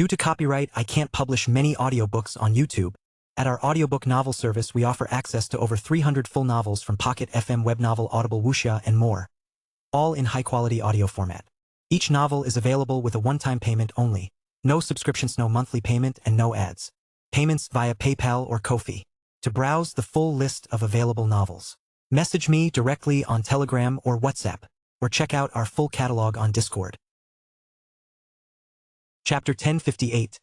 Due to copyright, I can't publish many audiobooks on YouTube. At our audiobook novel service, we offer access to over 300 full novels from Pocket FM, Webnovel, Audible, Wuxia, and more, all in high-quality audio format. Each novel is available with a one-time payment only. No subscriptions, no monthly payment, and no ads. Payments via PayPal or Ko-fi. To browse the full list of available novels, message me directly on Telegram or WhatsApp, or check out our full catalog on Discord. Chapter 1058.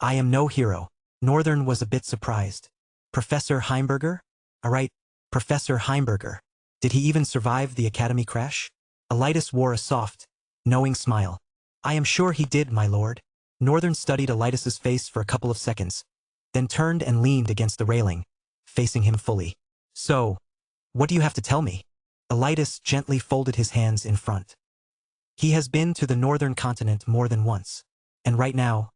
I Am No Hero. Northern was a bit surprised. Professor Heimberger? Alright, Professor Heimberger. Did he even survive the academy crash? Elitis wore a soft, knowing smile. I am sure he did, my lord. Northern studied Elitis's face for a couple of seconds, then turned and leaned against the railing, facing him fully. So, what do you have to tell me? Elitis gently folded his hands in front. He has been to the northern continent more than once, and right now,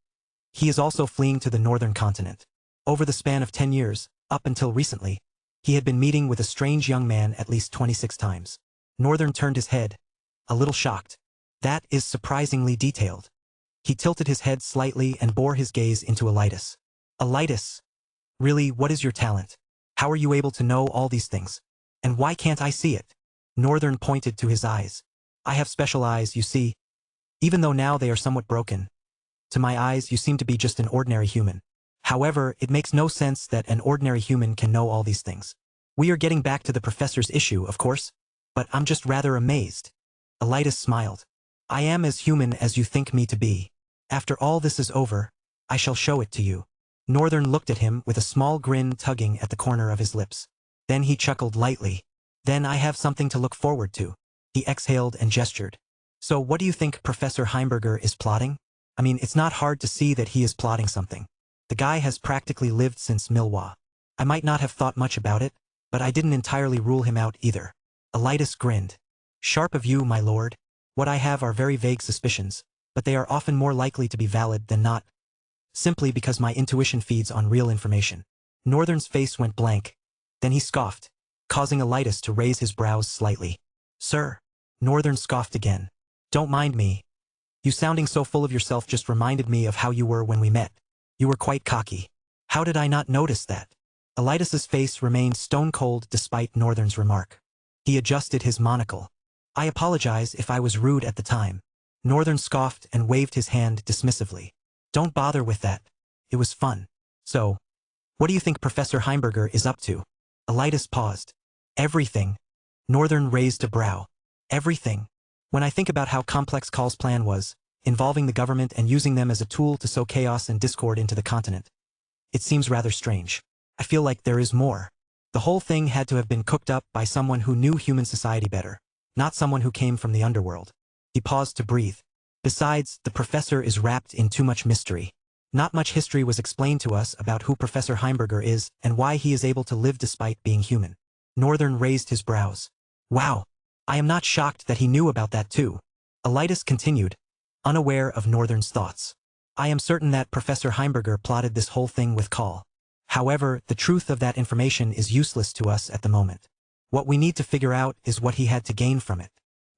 he is also fleeing to the northern continent. Over the span of 10 years, up until recently, he had been meeting with a strange young man at least 26 times. Northern turned his head, a little shocked. That is surprisingly detailed. He tilted his head slightly and bore his gaze into Elitis. Elitis, really, what is your talent? How are you able to know all these things? And why can't I see it? Northern pointed to his eyes. I have special eyes, you see. Even though now they are somewhat broken, to my eyes you seem to be just an ordinary human. However, it makes no sense that an ordinary human can know all these things. We are getting back to the professor's issue, of course, but I'm just rather amazed. Elitis smiled. I am as human as you think me to be. After all this is over, I shall show it to you. Northern looked at him with a small grin tugging at the corner of his lips. Then he chuckled lightly. Then I have something to look forward to. He exhaled and gestured. So what do you think Professor Heimberger is plotting? I mean, it's not hard to see that he is plotting something. The guy has practically lived since Milwa. I might not have thought much about it, but I didn't entirely rule him out either. Elitis grinned. Sharp of you, my lord. What I have are very vague suspicions, but they are often more likely to be valid than not, simply because my intuition feeds on real information. Northern's face went blank. Then he scoffed, causing Elitis to raise his brows slightly. Sir. Northern scoffed again. Don't mind me. You sounding so full of yourself just reminded me of how you were when we met. You were quite cocky. How did I not notice that? Elitis's face remained stone-cold despite Northern's remark. He adjusted his monocle. I apologize if I was rude at the time. Northern scoffed and waved his hand dismissively. Don't bother with that. It was fun. So, what do you think Professor Heimberger is up to? Elitis paused. Everything. Northern raised a brow. Everything. When I think about how complex Call's plan was, involving the government and using them as a tool to sow chaos and discord into the continent, it seems rather strange. I feel like there is more. The whole thing had to have been cooked up by someone who knew human society better, not someone who came from the underworld. He paused to breathe. Besides, the professor is wrapped in too much mystery. Not much history was explained to us about who Professor Heimberger is and why he is able to live despite being human. Northern raised his brows. Wow. I am not shocked that he knew about that too. Elitis continued, unaware of Northern's thoughts. I am certain that Professor Heimberger plotted this whole thing with Call. However, the truth of that information is useless to us at the moment. What we need to figure out is what he had to gain from it.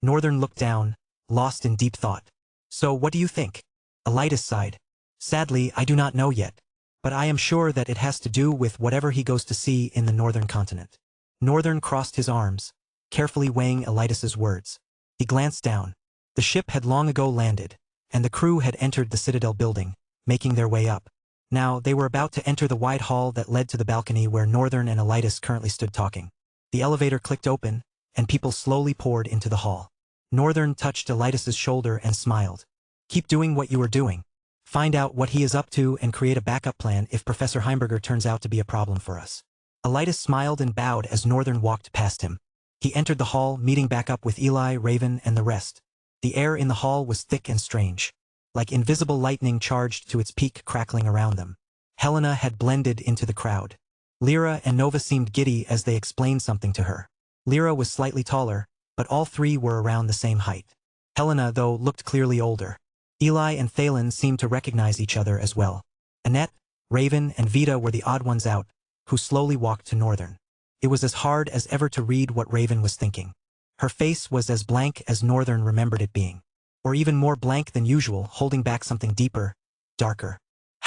Northern looked down, lost in deep thought. So what do you think? Elitis sighed. Sadly, I do not know yet, but I am sure that it has to do with whatever he goes to see in the northern continent. Northern crossed his arms, carefully weighing Elitis's words. He glanced down. The ship had long ago landed, and the crew had entered the Citadel building, making their way up. Now, they were about to enter the wide hall that led to the balcony where Northern and Elitis currently stood talking. The elevator clicked open, and people slowly poured into the hall. Northern touched Elitis's shoulder and smiled. Keep doing what you are doing. Find out what he is up to and create a backup plan if Professor Heimberger turns out to be a problem for us. Elitis smiled and bowed as Northern walked past him. He entered the hall, meeting back up with Eli, Raven, and the rest. The air in the hall was thick and strange, like invisible lightning charged to its peak crackling around them. Helena had blended into the crowd. Lyra and Nova seemed giddy as they explained something to her. Lyra was slightly taller, but all three were around the same height. Helena, though, looked clearly older. Eli and Thalen seemed to recognize each other as well. Annette, Raven, and Vita were the odd ones out, who slowly walked to Northern. It was as hard as ever to read what Raven was thinking. Her face was as blank as Northern remembered it being, or even more blank than usual, holding back something deeper, darker.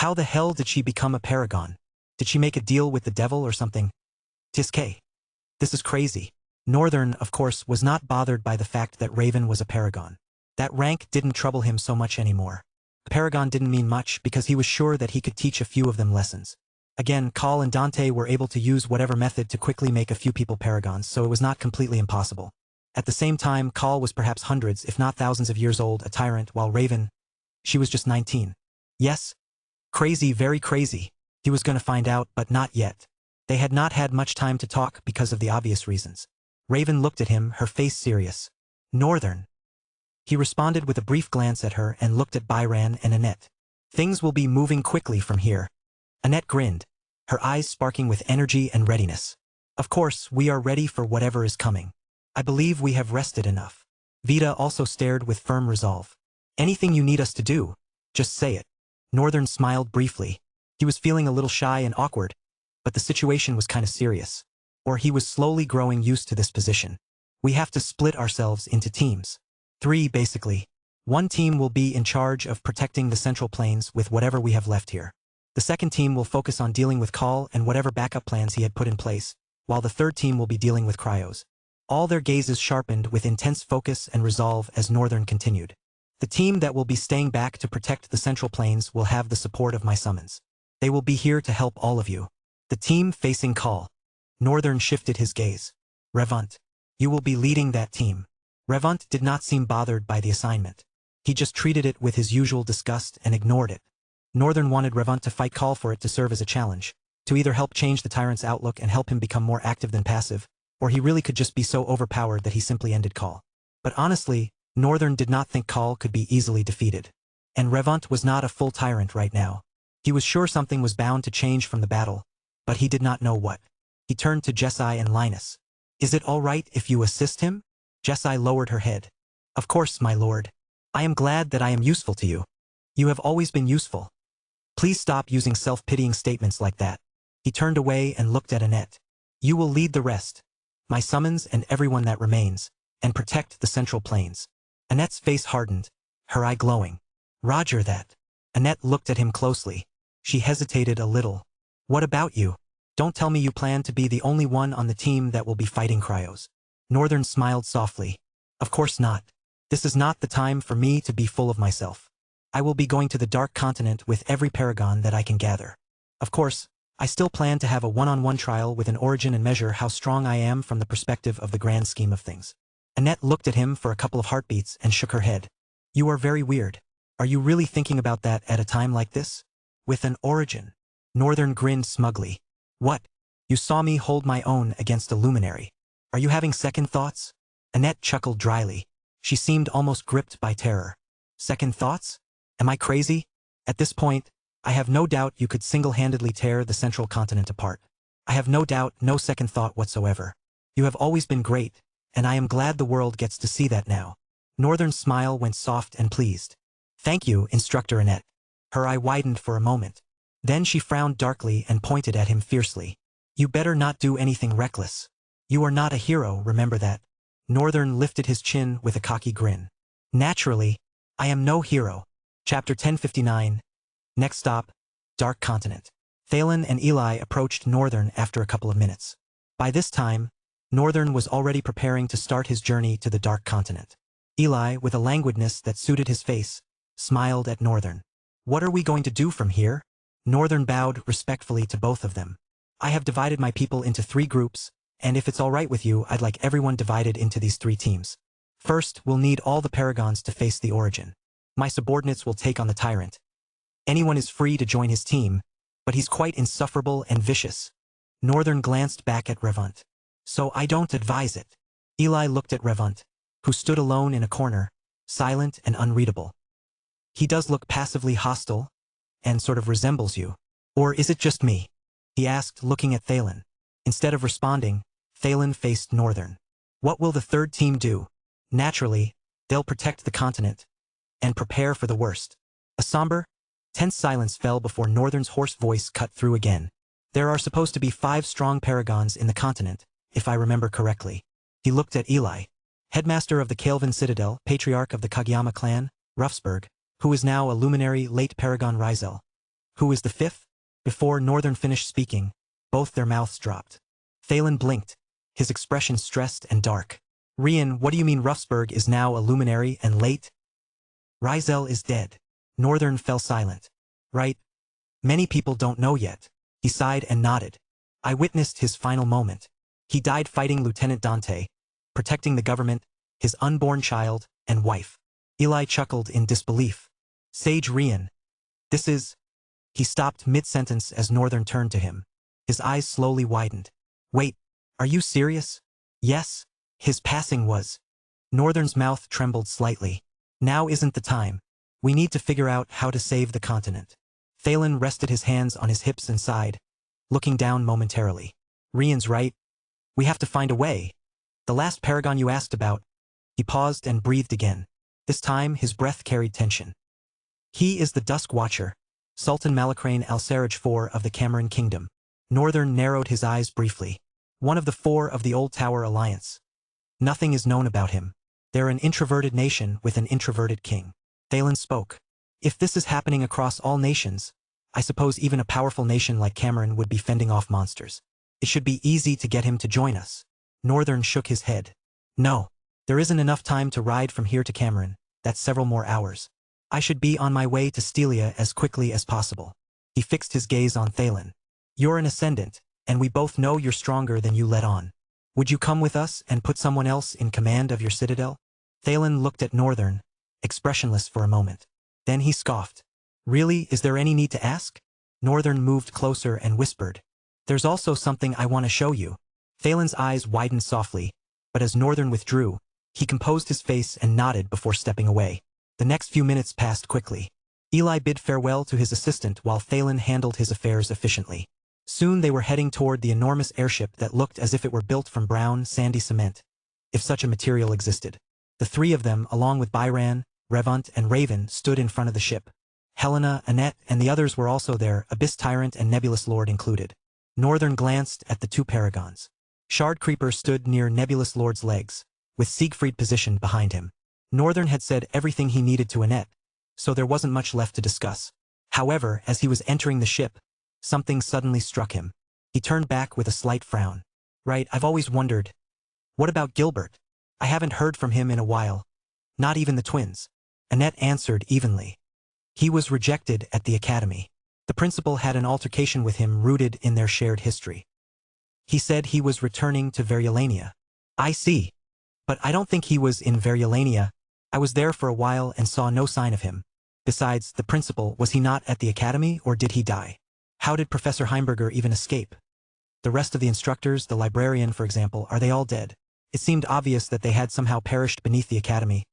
How the hell did she become a paragon? Did she make a deal with the devil or something? Tiskay. This is crazy. Northern, of course, was not bothered by the fact that Raven was a paragon. That rank didn't trouble him so much anymore. A paragon didn't mean much because he was sure that he could teach a few of them lessons. Again, Call and Dante were able to use whatever method to quickly make a few people paragons, so it was not completely impossible. At the same time, Call was perhaps hundreds, if not thousands of years old, a tyrant, while Raven, she was just 19. Yes? Crazy, very crazy. He was going to find out, but not yet. They had not had much time to talk because of the obvious reasons. Raven looked at him, her face serious. Northern. He responded with a brief glance at her and looked at Byran and Annette. Things will be moving quickly from here. Annette grinned, her eyes sparking with energy and readiness. Of course, we are ready for whatever is coming. I believe we have rested enough. Vita also stared with firm resolve. Anything you need us to do, just say it. Northern smiled briefly. He was feeling a little shy and awkward, but the situation was kind of serious. Or he was slowly growing used to this position. We have to split ourselves into teams. 3 basically. One team will be in charge of protecting the Central Plains with whatever we have left here. The second team will focus on dealing with Call and whatever backup plans he had put in place, while the third team will be dealing with Cryos. All their gazes sharpened with intense focus and resolve as Northern continued. The team that will be staying back to protect the Central Plains will have the support of my summons. They will be here to help all of you. The team facing Call. Northern shifted his gaze. Revant. You will be leading that team. Revant did not seem bothered by the assignment. He just treated it with his usual disgust and ignored it. Northern wanted Revant to fight Call for it to serve as a challenge, to either help change the tyrant's outlook and help him become more active than passive, or he really could just be so overpowered that he simply ended Call. But honestly, Northern did not think Call could be easily defeated. And Revant was not a full tyrant right now. He was sure something was bound to change from the battle, but he did not know what. He turned to Jessie and Linus. Is it all right if you assist him? Jessie lowered her head. Of course, my lord. I am glad that I am useful to you. You have always been useful. Please stop using self-pitying statements like that. He turned away and looked at Annette. You will lead the rest. My summons and everyone that remains, and protect the Central Plains. Annette's face hardened, her eye glowing. Roger that. Annette looked at him closely. She hesitated a little. What about you? Don't tell me you plan to be the only one on the team that will be fighting Cryos. Northern smiled softly. Of course not. This is not the time for me to be full of myself. I will be going to the Dark Continent with every paragon that I can gather. Of course, I still plan to have a one-on-one trial with an origin and measure how strong I am from the perspective of the grand scheme of things. Annette looked at him for a couple of heartbeats and shook her head. You are very weird. Are you really thinking about that at a time like this? With an origin. Northern grinned smugly. What? You saw me hold my own against a luminary. Are you having second thoughts? Annette chuckled dryly. She seemed almost gripped by terror. Second thoughts? Am I crazy? At this point, I have no doubt you could single-handedly tear the Central Continent apart. I have no doubt, no second thought whatsoever. You have always been great, and I am glad the world gets to see that now. Northern's smile went soft and pleased. Thank you, Instructor Annette. Her eye widened for a moment. Then she frowned darkly and pointed at him fiercely. You better not do anything reckless. You are not a hero, remember that. Northern lifted his chin with a cocky grin. Naturally, I am no hero. Chapter 1059. Next stop, Dark Continent. Thalen and Eli approached Northern after a couple of minutes. By this time, Northern was already preparing to start his journey to the Dark Continent. Eli, with a languidness that suited his face, smiled at Northern. What are we going to do from here? Northern bowed respectfully to both of them. I have divided my people into 3 groups, and if it's all right with you, I'd like everyone divided into these 3 teams. First, we'll need all the paragons to face the origin. My subordinates will take on the tyrant. Anyone is free to join his team, but he's quite insufferable and vicious. Northern glanced back at Revant. So I don't advise it. Eli looked at Revant, who stood alone in a corner, silent and unreadable. He does look passively hostile, and sort of resembles you. Or is it just me? He asked, looking at Thalen. Instead of responding, Thalen faced Northern. What will the third team do? Naturally, they'll protect the continent, and prepare for the worst. A somber, tense silence fell before Northern's hoarse voice cut through again. There are supposed to be 5 strong paragons in the continent, if I remember correctly. He looked at Eli, headmaster of the Kaelvan Citadel, patriarch of the Kageyama clan, Ruffsburg, who is now a luminary late Paragon Rizel. Who is the fifth? Before Northern finished speaking, both their mouths dropped. Thalen blinked, his expression stressed and dark. Rian, what do you mean Ruffsburg is now a luminary and late? Rizel is dead. Northern fell silent. Right? Many people don't know yet. He sighed and nodded. I witnessed his final moment. He died fighting Lieutenant Dante, protecting the government, his unborn child, and wife. Eli chuckled in disbelief. Sage Rian. This is... He stopped mid-sentence as Northern turned to him. His eyes slowly widened. Wait, are you serious? Yes, his passing was. Northern's mouth trembled slightly. Now isn't the time. We need to figure out how to save the continent. Thalen rested his hands on his hips and sighed, looking down momentarily. Rian's right. We have to find a way. The last paragon you asked about. He paused and breathed again. This time his breath carried tension. He is the Dusk Watcher, Sultan Malacrane Al-Sarraj IV of the Cameron Kingdom. Northern narrowed his eyes briefly. One of the four of the Old Tower Alliance. Nothing is known about him. They're an introverted nation with an introverted king. Thalen spoke. If this is happening across all nations, I suppose even a powerful nation like Cameron would be fending off monsters. It should be easy to get him to join us. Northern shook his head. No, there isn't enough time to ride from here to Cameron. That's several more hours. I should be on my way to Stelia as quickly as possible. He fixed his gaze on Thalen. You're an ascendant, and we both know you're stronger than you let on. Would you come with us and put someone else in command of your citadel? Thalen looked at Northern, expressionless for a moment. Then he scoffed. Really, is there any need to ask? Northern moved closer and whispered. There's also something I want to show you. Thalen's eyes widened softly, but as Northern withdrew, he composed his face and nodded before stepping away. The next few minutes passed quickly. Eli bid farewell to his assistant while Thalen handled his affairs efficiently. Soon they were heading toward the enormous airship that looked as if it were built from brown, sandy cement, if such a material existed. The three of them, along with Byran, Revant, and Raven, stood in front of the ship. Helena, Annette, and the others were also there, Abyss Tyrant and Nebulous Lord included. Northern glanced at the two paragons. Shard Creeper stood near Nebulous Lord's legs, with Siegfried positioned behind him. Northern had said everything he needed to Annette, so there wasn't much left to discuss. However, as he was entering the ship, something suddenly struck him. He turned back with a slight frown. Right, I've always wondered. What about Gilbert? I haven't heard from him in a while. Not even the twins. Annette answered evenly. He was rejected at the academy. The principal had an altercation with him rooted in their shared history. He said he was returning to Verulania. I see. But I don't think he was in Verulania. I was there for a while and saw no sign of him. Besides, the principal, was he not at the academy or did he die? How did Professor Heimberger even escape? The rest of the instructors, the librarian for example, are they all dead? It seemed obvious that they had somehow perished beneath the academy,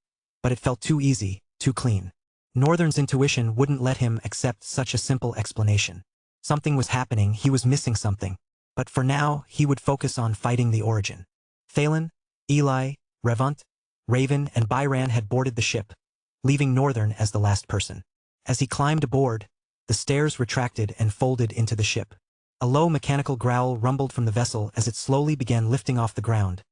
but it felt too easy, too clean. Northern's intuition wouldn't let him accept such a simple explanation. Something was happening, he was missing something. But for now, he would focus on fighting the origin. Thalen, Eli, Revant, Raven, and Byran had boarded the ship, leaving Northern as the last person. As he climbed aboard, the stairs retracted and folded into the ship. A low mechanical growl rumbled from the vessel as it slowly began lifting off the ground,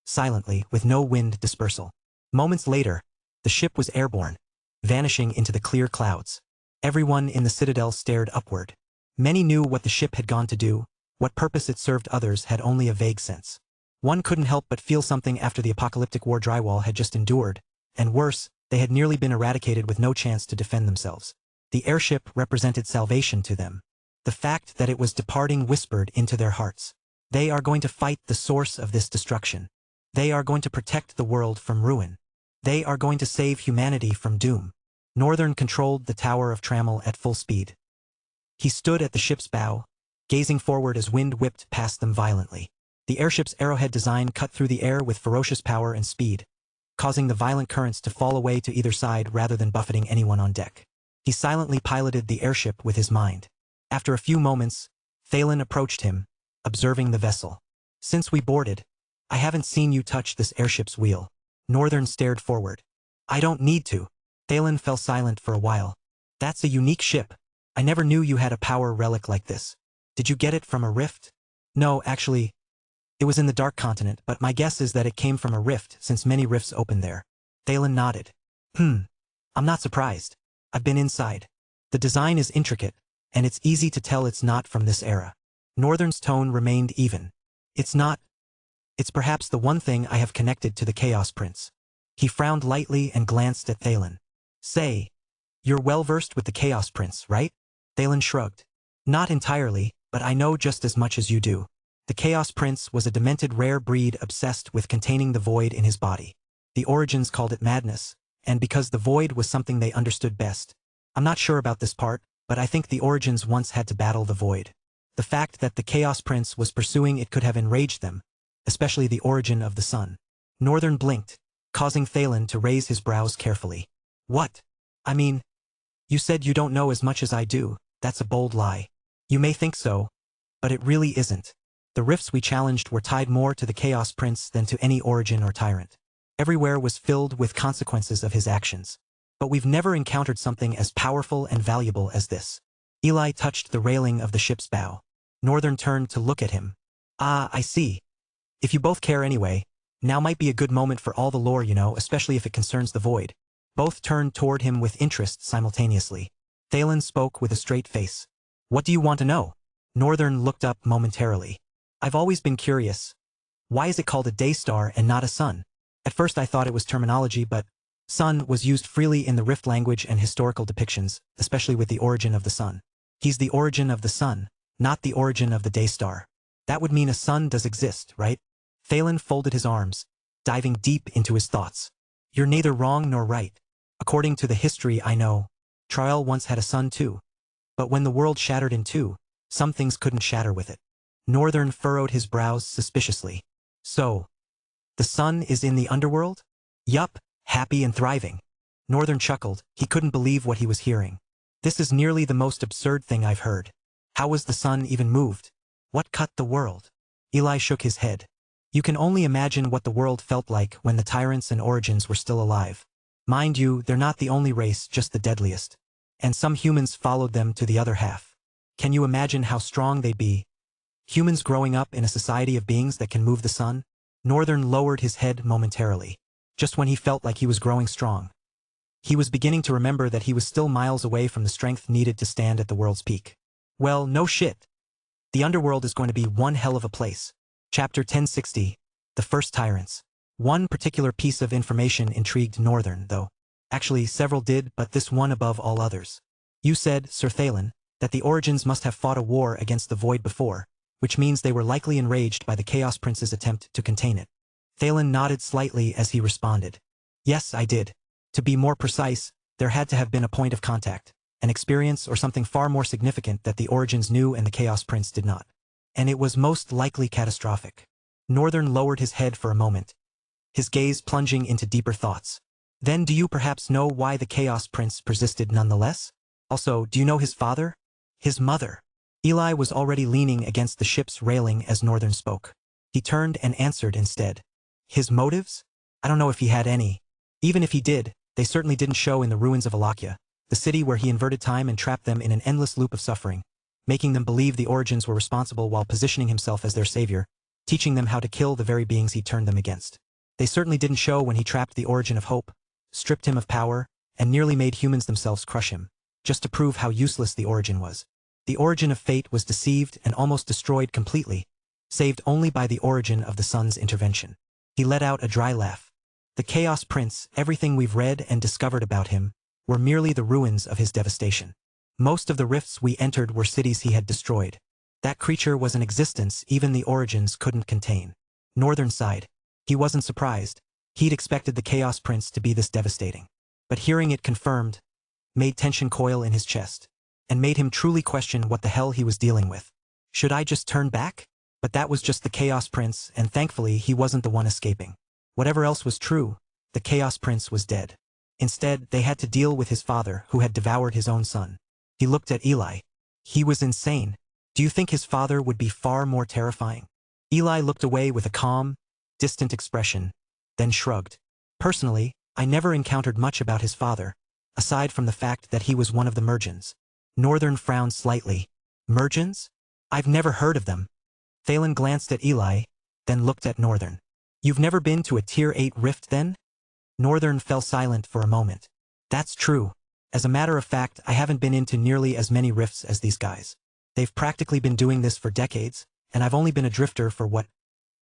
silently, with no wind dispersal. Moments later, the ship was airborne, vanishing into the clear clouds. Everyone in the citadel stared upward. Many knew what the ship had gone to do. What purpose it served others had only a vague sense. One couldn't help but feel something after the apocalyptic war drywall had just endured, and worse, they had nearly been eradicated with no chance to defend themselves. The airship represented salvation to them. The fact that it was departing whispered into their hearts. They are going to fight the source of this destruction. They are going to protect the world from ruin. They are going to save humanity from doom. Northern controlled the Tower of Trammel at full speed. He stood at the ship's bow, gazing forward as wind whipped past them violently. The airship's arrowhead design cut through the air with ferocious power and speed, causing the violent currents to fall away to either side rather than buffeting anyone on deck. He silently piloted the airship with his mind. After a few moments, Thalen approached him, observing the vessel. Since we boarded, I haven't seen you touch this airship's wheel. Northern stared forward. I don't need to. Thalen fell silent for a while. That's a unique ship. I never knew you had a power relic like this. Did you get it from a rift? No, actually, it was in the Dark Continent, but my guess is that it came from a rift since many rifts open there. Thalen nodded. I'm not surprised. I've been inside. The design is intricate, and it's easy to tell it's not from this era. Northern's tone remained even. It's not. It's perhaps the one thing I have connected to the Chaos Prince. He frowned lightly and glanced at Thalen. Say, you're well-versed with the Chaos Prince, right? Thalen shrugged. Not entirely, but I know just as much as you do. The Chaos Prince was a demented rare breed obsessed with containing the void in his body. The Origins called it madness, and because the void was something they understood best. I'm not sure about this part, but I think the Origins once had to battle the void. The fact that the Chaos Prince was pursuing it could have enraged them, especially the origin of the sun. Northern blinked, causing Thalen to raise his brows carefully. What? I mean, you said you don't know as much as I do. That's a bold lie. You may think so, but it really isn't. The rifts we challenged were tied more to the Chaos Prince than to any origin or tyrant. Everywhere was filled with consequences of his actions. But we've never encountered something as powerful and valuable as this. Eli touched the railing of the ship's bow. Northern turned to look at him. Ah, I see. If you both care anyway, now might be a good moment for all the lore, especially if it concerns the void. Both turned toward him with interest simultaneously. Thalen spoke with a straight face. What do you want to know? Northern looked up momentarily. I've always been curious. Why is it called a day star and not a sun? At first I thought it was terminology, but sun was used freely in the Rift language and historical depictions, especially with the origin of the sun. He's the origin of the sun, not the origin of the day star. That would mean a sun does exist, right? Thalen folded his arms, diving deep into his thoughts. You're neither wrong nor right. According to the history I know, Trial once had a sun too. But when the world shattered in two, some things couldn't shatter with it. Northern furrowed his brows suspiciously. So, the sun is in the underworld? Yup, happy and thriving. Northern chuckled. He couldn't believe what he was hearing. This is nearly the most absurd thing I've heard. How was the sun even moved? What cut the world? Eli shook his head. You can only imagine what the world felt like when the tyrants and origins were still alive. Mind you, they're not the only race, just the deadliest. And some humans followed them to the other half. Can you imagine how strong they'd be? Humans growing up in a society of beings that can move the sun? Northern lowered his head momentarily, just when he felt like he was growing strong. He was beginning to remember that he was still miles away from the strength needed to stand at the world's peak. Well, no shit. The underworld is going to be one hell of a place. Chapter 1060, The First Tyrants. One particular piece of information intrigued Northern, though. Actually, several did, but this one above all others. You said, Sir Thalen, that the Origins must have fought a war against the Void before, which means they were likely enraged by the Chaos Prince's attempt to contain it. Thalen nodded slightly as he responded. Yes, I did. To be more precise, there had to have been a point of contact, an experience or something far more significant that the Origins knew and the Chaos Prince did not. And it was most likely catastrophic. Northern lowered his head for a moment, his gaze plunging into deeper thoughts. Then do you perhaps know why the Chaos Prince persisted nonetheless? Also, do you know his father? His mother? Eli was already leaning against the ship's railing as Northern spoke. He turned and answered instead. His motives? I don't know if he had any. Even if he did, they certainly didn't show in the ruins of Alakia, the city where he inverted time and trapped them in an endless loop of suffering, making them believe the Origins were responsible while positioning himself as their savior, teaching them how to kill the very beings he turned them against. They certainly didn't show when he trapped the Origin of Hope, stripped him of power, and nearly made humans themselves crush him, just to prove how useless the Origin was. The Origin of Fate was deceived and almost destroyed completely, saved only by the origin of the sun's intervention. He let out a dry laugh. The Chaos Prince, everything we've read and discovered about him, were merely the ruins of his devastation. Most of the rifts we entered were cities he had destroyed. That creature was an existence even the Origins couldn't contain. Northern sighed. He wasn't surprised. He'd expected the Chaos Prince to be this devastating. But hearing it confirmed made tension coil in his chest, and made him truly question what the hell he was dealing with. Should I just turn back? But that was just the Chaos Prince, and thankfully he wasn't the one escaping. Whatever else was true, the Chaos Prince was dead. Instead, they had to deal with his father, who had devoured his own son. He looked at Eli. He was insane. Do you think his father would be far more terrifying? Eli looked away with a calm, distant expression, then shrugged. Personally, I never encountered much about his father, aside from the fact that he was one of the Mergens. Northern frowned slightly. Mergens? I've never heard of them. Thalen glanced at Eli, then looked at Northern. You've never been to a Tier 8 rift then? Northern fell silent for a moment. That's true. As a matter of fact, I haven't been into nearly as many rifts as these guys. They've practically been doing this for decades, and I've only been a drifter for what?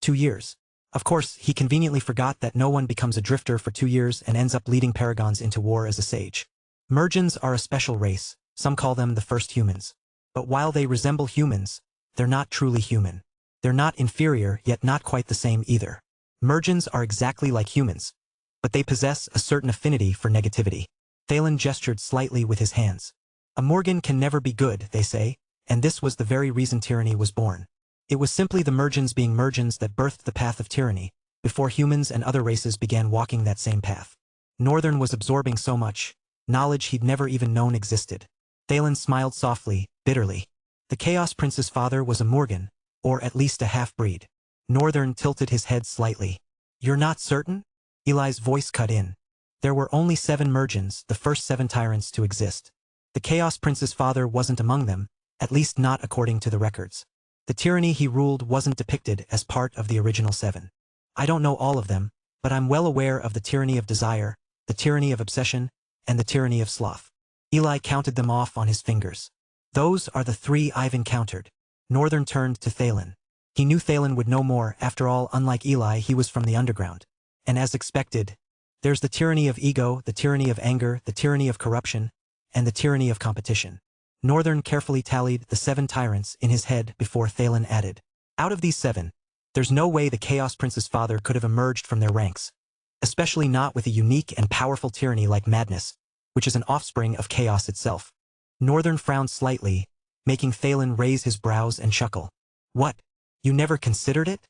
2 years. Of course, he conveniently forgot that no one becomes a drifter for 2 years and ends up leading paragons into war as a sage. Mergens are a special race, some call them the first humans. But while they resemble humans, they're not truly human. They're not inferior, yet not quite the same either. Mergens are exactly like humans, but they possess a certain affinity for negativity. Thalen gestured slightly with his hands. A Morgan can never be good, they say, and this was the very reason tyranny was born. It was simply the Mergens being Mergens that birthed the path of tyranny, before humans and other races began walking that same path. Northern was absorbing so much knowledge he'd never even known existed. Thalen smiled softly, bitterly. The Chaos Prince's father was a Morgan, or at least a half-breed. Northern tilted his head slightly. You're not certain? Eli's voice cut in. There were only 7 Mergens, the first 7 tyrants to exist. The Chaos Prince's father wasn't among them, at least not according to the records. The tyranny he ruled wasn't depicted as part of the original 7. I don't know all of them, but I'm well aware of the tyranny of desire, the tyranny of obsession, and the tyranny of sloth. Eli counted them off on his fingers. Those are the 3 I've encountered. Northern turned to Thalen. He knew Thalen would know more. After all, unlike Eli, he was from the underground. And as expected, there's the tyranny of ego, the tyranny of anger, the tyranny of corruption, and the tyranny of competition. Northern carefully tallied the 7 tyrants in his head before Thalen added. Out of these 7, there's no way the Chaos Prince's father could have emerged from their ranks, especially not with a unique and powerful tyranny like madness, which is an offspring of chaos itself. Northern frowned slightly, making Thalen raise his brows and chuckle. What? You never considered it?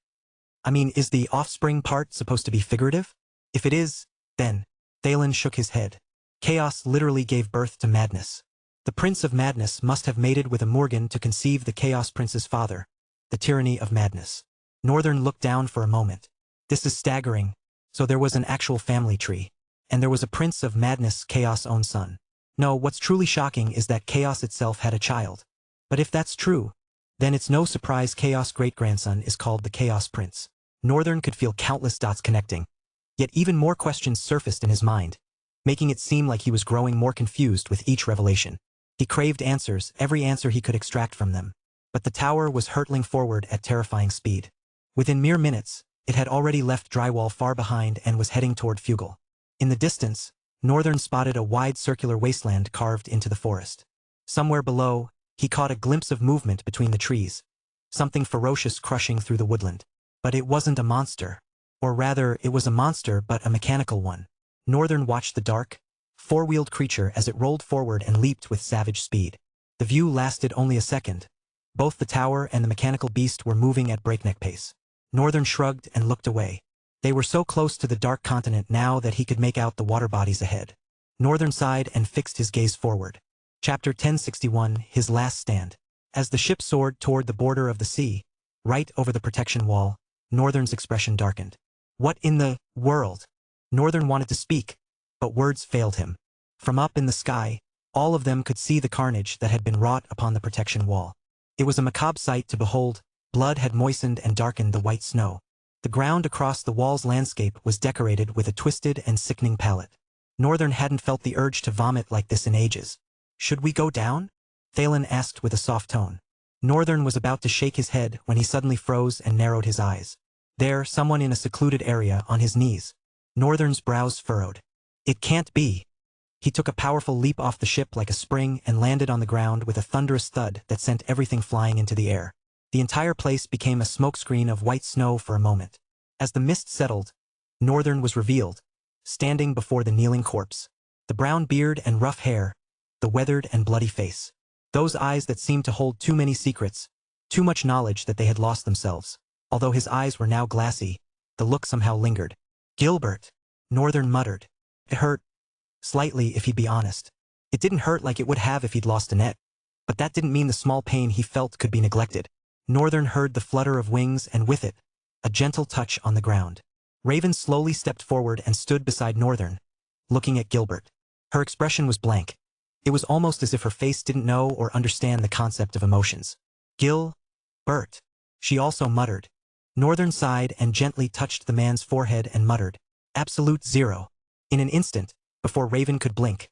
I mean, is the offspring part supposed to be figurative? If it is, then. Thalen shook his head. Chaos literally gave birth to madness. The Prince of Madness must have mated with a Morgan to conceive the Chaos Prince's father, the tyranny of madness. Northern looked down for a moment. This is staggering. So there was an actual family tree. And there was a Prince of Madness, Chaos' own son. No, what's truly shocking is that Chaos itself had a child. But if that's true, then it's no surprise Chaos' great-grandson is called the Chaos Prince. Northern could feel countless dots connecting. Yet even more questions surfaced in his mind, making it seem like he was growing more confused with each revelation. He craved answers, every answer he could extract from them. But the tower was hurtling forward at terrifying speed. Within mere minutes, it had already left drywall far behind and was heading toward Fugal. In the distance, Northern spotted a wide circular wasteland carved into the forest. Somewhere below, he caught a glimpse of movement between the trees, something ferocious crushing through the woodland. But it wasn't a monster. Or rather, it was a monster but a mechanical one. Northern watched the dark, 4-wheeled creature as it rolled forward and leaped with savage speed. The view lasted only a second. Both the tower and the mechanical beast were moving at breakneck pace. Northern shrugged and looked away. They were so close to the dark continent now that he could make out the water bodies ahead. Northern sighed and fixed his gaze forward. Chapter 1061, His Last Stand. As the ship soared toward the border of the sea, right over the protection wall, Northern's expression darkened. What in the world? Northern wanted to speak, but words failed him. From up in the sky, all of them could see the carnage that had been wrought upon the protection wall. It was a macabre sight to behold. Blood had moistened and darkened the white snow. The ground across the wall's landscape was decorated with a twisted and sickening palette. Northern hadn't felt the urge to vomit like this in ages. Should we go down? Thalen asked with a soft tone. Northern was about to shake his head when he suddenly froze and narrowed his eyes. There, someone in a secluded area, on his knees. Northern's brows furrowed. It can't be. He took a powerful leap off the ship like a spring and landed on the ground with a thunderous thud that sent everything flying into the air. The entire place became a smokescreen of white snow for a moment. As the mist settled, Northern was revealed, standing before the kneeling corpse. The brown beard and rough hair, the weathered and bloody face. Those eyes that seemed to hold too many secrets, too much knowledge that they had lost themselves. Although his eyes were now glassy, the look somehow lingered. Gilbert, Northern muttered. It hurt. Slightly, if he'd be honest. It didn't hurt like it would have if he'd lost Annette. But that didn't mean the small pain he felt could be neglected. Northern heard the flutter of wings and with it, a gentle touch on the ground. Raven slowly stepped forward and stood beside Northern, looking at Gilbert. Her expression was blank. It was almost as if her face didn't know or understand the concept of emotions. Bert, she also muttered. Northern sighed and gently touched the man's forehead and muttered, Absolute 0. In an instant, before Raven could blink,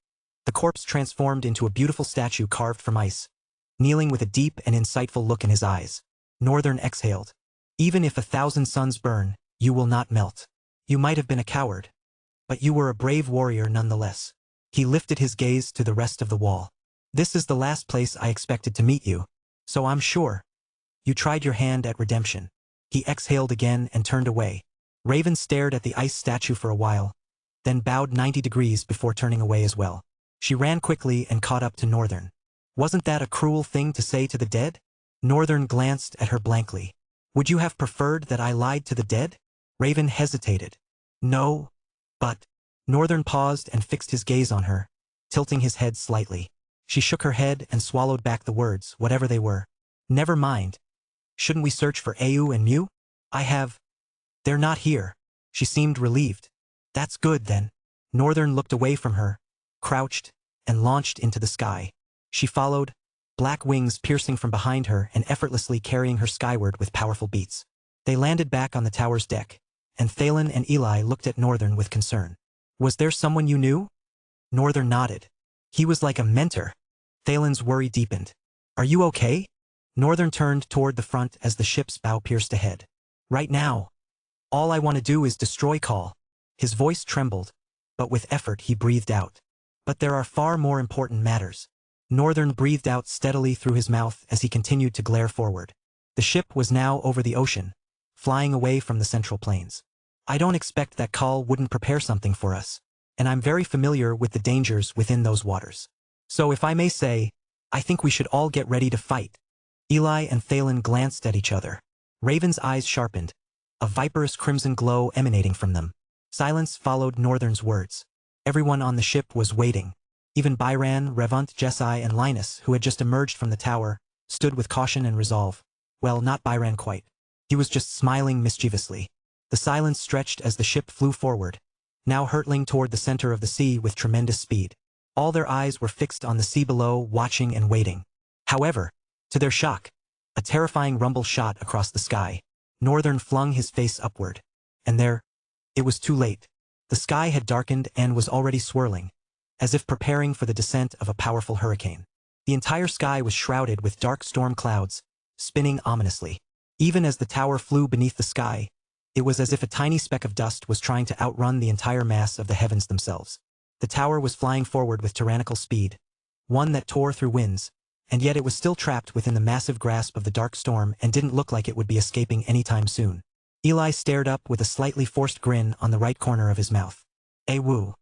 The corpse transformed into a beautiful statue carved from ice, kneeling with a deep and insightful look in his eyes. Northern exhaled. Even if 1,000 suns burn, you will not melt. You might have been a coward, but you were a brave warrior nonetheless. He lifted his gaze to the rest of the wall. This is the last place I expected to meet you, so I'm sure. You tried your hand at redemption. He exhaled again and turned away. Raven stared at the ice statue for a while, then bowed 90 degrees before turning away as well. She ran quickly and caught up to Northern. Wasn't that a cruel thing to say to the dead? Northern glanced at her blankly. Would you have preferred that I lied to the dead? Raven hesitated. No, but... Northern paused and fixed his gaze on her, tilting his head slightly. She shook her head and swallowed back the words, whatever they were. Never mind. Shouldn't we search for Au and Mew? They're not here. She seemed relieved. That's good then. Northern looked away from her, crouched, and launched into the sky. She followed, black wings piercing from behind her and effortlessly carrying her skyward with powerful beats. They landed back on the tower's deck, and Thalen and Eli looked at Northern with concern. Was there someone you knew? Northern nodded. He was like a mentor. Thalen's worry deepened. Are you okay? Northern turned toward the front as the ship's bow pierced ahead. Right now. All I want to do is destroy Call. His voice trembled, but with effort he breathed out. But there are far more important matters. Northern breathed out steadily through his mouth as he continued to glare forward. The ship was now over the ocean, flying away from the central plains. I don't expect that Call wouldn't prepare something for us, and I'm very familiar with the dangers within those waters. So if I may say, I think we should all get ready to fight. Eli and Thalen glanced at each other. Raven's eyes sharpened, a viperous crimson glow emanating from them. Silence followed Northern's words. Everyone on the ship was waiting. Even Byran, Revant, Jesai, and Linus, who had just emerged from the tower, stood with caution and resolve. Well, not Byran quite. He was just smiling mischievously. The silence stretched as the ship flew forward, now hurtling toward the center of the sea with tremendous speed. All their eyes were fixed on the sea below, watching and waiting. However, to their shock, a terrifying rumble shot across the sky. Northern flung his face upward. And there, it was too late. The sky had darkened and was already swirling, as if preparing for the descent of a powerful hurricane. The entire sky was shrouded with dark storm clouds, spinning ominously. Even as the tower flew beneath the sky, it was as if a tiny speck of dust was trying to outrun the entire mass of the heavens themselves. The tower was flying forward with tyrannical speed, one that tore through winds, and yet it was still trapped within the massive grasp of the dark storm and didn't look like it would be escaping anytime soon. Eli stared up with a slightly forced grin on the right corner of his mouth. Woo.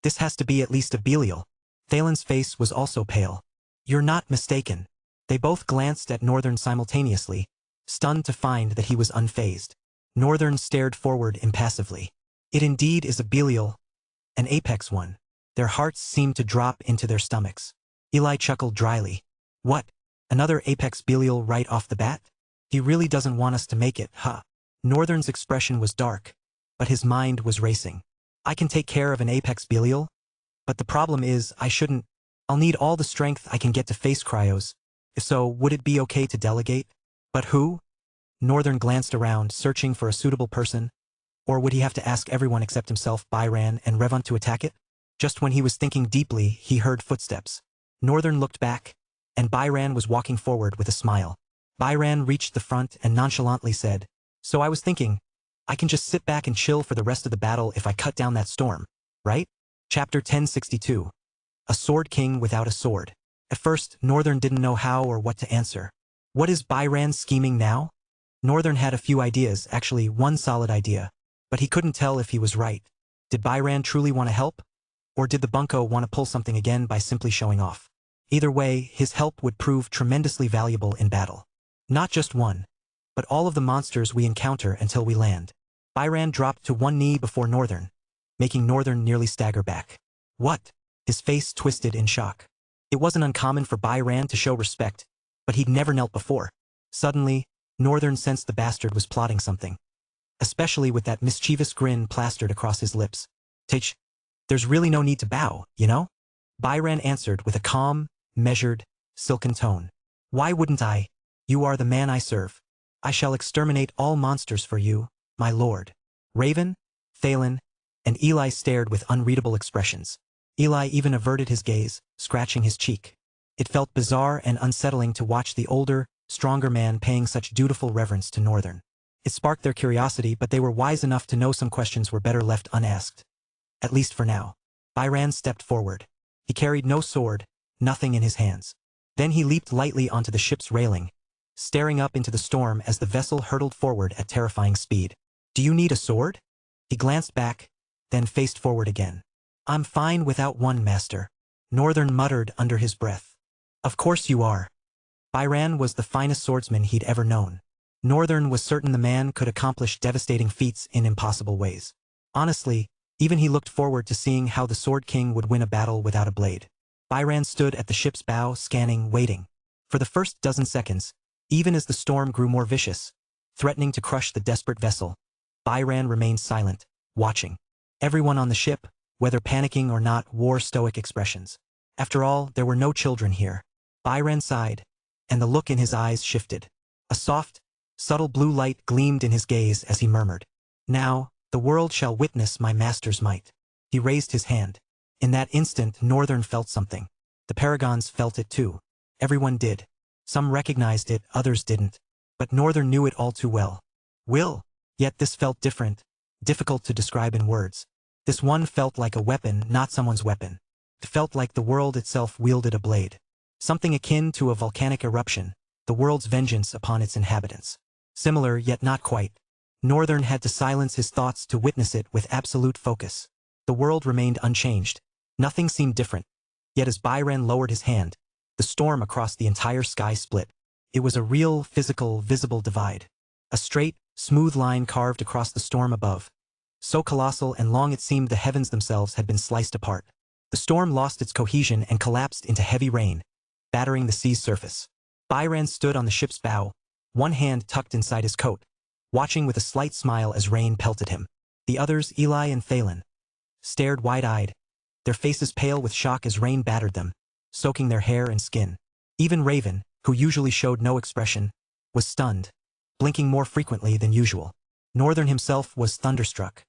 This has to be at least a Belial. Thalen's face was also pale. You're not mistaken. They both glanced at Northern simultaneously, stunned to find that he was unfazed. Northern stared forward impassively. It indeed is a Belial, an apex one. Their hearts seemed to drop into their stomachs. Eli chuckled dryly. What? Another apex Belial right off the bat? He really doesn't want us to make it, huh? Northern's expression was dark, but his mind was racing. I can take care of an apex Belial, but the problem is I'll need all the strength I can get to face cryos. If so, would it be okay to delegate? But who? Northern glanced around, searching for a suitable person. Or would he have to ask everyone except himself, Byran, and Revant to attack it? Just when he was thinking deeply, he heard footsteps. Northern looked back, and Byran was walking forward with a smile. Byran reached the front and nonchalantly said, So I was thinking, I can just sit back and chill for the rest of the battle if I cut down that storm, right? Chapter 1062. A Sword King Without a Sword. At first, Northern didn't know how or what to answer. What is Byran scheming now? Northern had a few ideas, actually one solid idea, but he couldn't tell if he was right. Did Byran truly want to help? Or did the bunko want to pull something again by simply showing off? Either way, his help would prove tremendously valuable in battle. Not just one, but all of the monsters we encounter until we land. Byran dropped to one knee before Northern, making Northern nearly stagger back. What? His face twisted in shock. It wasn't uncommon for Byran to show respect, but he'd never knelt before. Suddenly, Northern sensed the bastard was plotting something, especially with that mischievous grin plastered across his lips. Tch, there's really no need to bow, you know? Byran answered with a calm, measured, silken tone. Why wouldn't I? You are the man I serve. I shall exterminate all monsters for you, my lord. Raven, Thalen, and Eli stared with unreadable expressions. Eli even averted his gaze, scratching his cheek. It felt bizarre and unsettling to watch the older, stronger man paying such dutiful reverence to Northern. It sparked their curiosity, but they were wise enough to know some questions were better left unasked. At least for now. Byran stepped forward. He carried no sword, nothing in his hands. Then he leaped lightly onto the ship's railing, staring up into the storm as the vessel hurtled forward at terrifying speed. "Do you need a sword?" He glanced back, then faced forward again. "I'm fine without one, master," Northern muttered under his breath. "Of course you are." Byran was the finest swordsman he'd ever known. Northern was certain the man could accomplish devastating feats in impossible ways. Honestly, even he looked forward to seeing how the Sword King would win a battle without a blade. Byran stood at the ship's bow, scanning, waiting. For the first dozen seconds, even as the storm grew more vicious, threatening to crush the desperate vessel, Byran remained silent, watching. Everyone on the ship, whether panicking or not, wore stoic expressions. After all, there were no children here. Byran sighed, and the look in his eyes shifted. A soft, subtle blue light gleamed in his gaze as he murmured, "Now, the world shall witness my master's might." He raised his hand. In that instant, Northern felt something. The Paragons felt it too. Everyone did. Some recognized it, others didn't. But Northern knew it all too well. Will. Yet this felt different, difficult to describe in words. This one felt like a weapon, not someone's weapon. It felt like the world itself wielded a blade. Something akin to a volcanic eruption, the world's vengeance upon its inhabitants. Similar, yet not quite. Northern had to silence his thoughts to witness it with absolute focus. The world remained unchanged. Nothing seemed different. Yet as Byran lowered his hand, the storm across the entire sky split. It was a real, physical, visible divide. A straight, smooth line carved across the storm above. So colossal and long it seemed the heavens themselves had been sliced apart. The storm lost its cohesion and collapsed into heavy rain, battering the sea's surface. Byran stood on the ship's bow, one hand tucked inside his coat, watching with a slight smile as rain pelted him. The others, Eli and Thalen, stared wide-eyed, their faces pale with shock as rain battered them, soaking their hair and skin. Even Raven, who usually showed no expression, was stunned, blinking more frequently than usual. Northern himself was thunderstruck.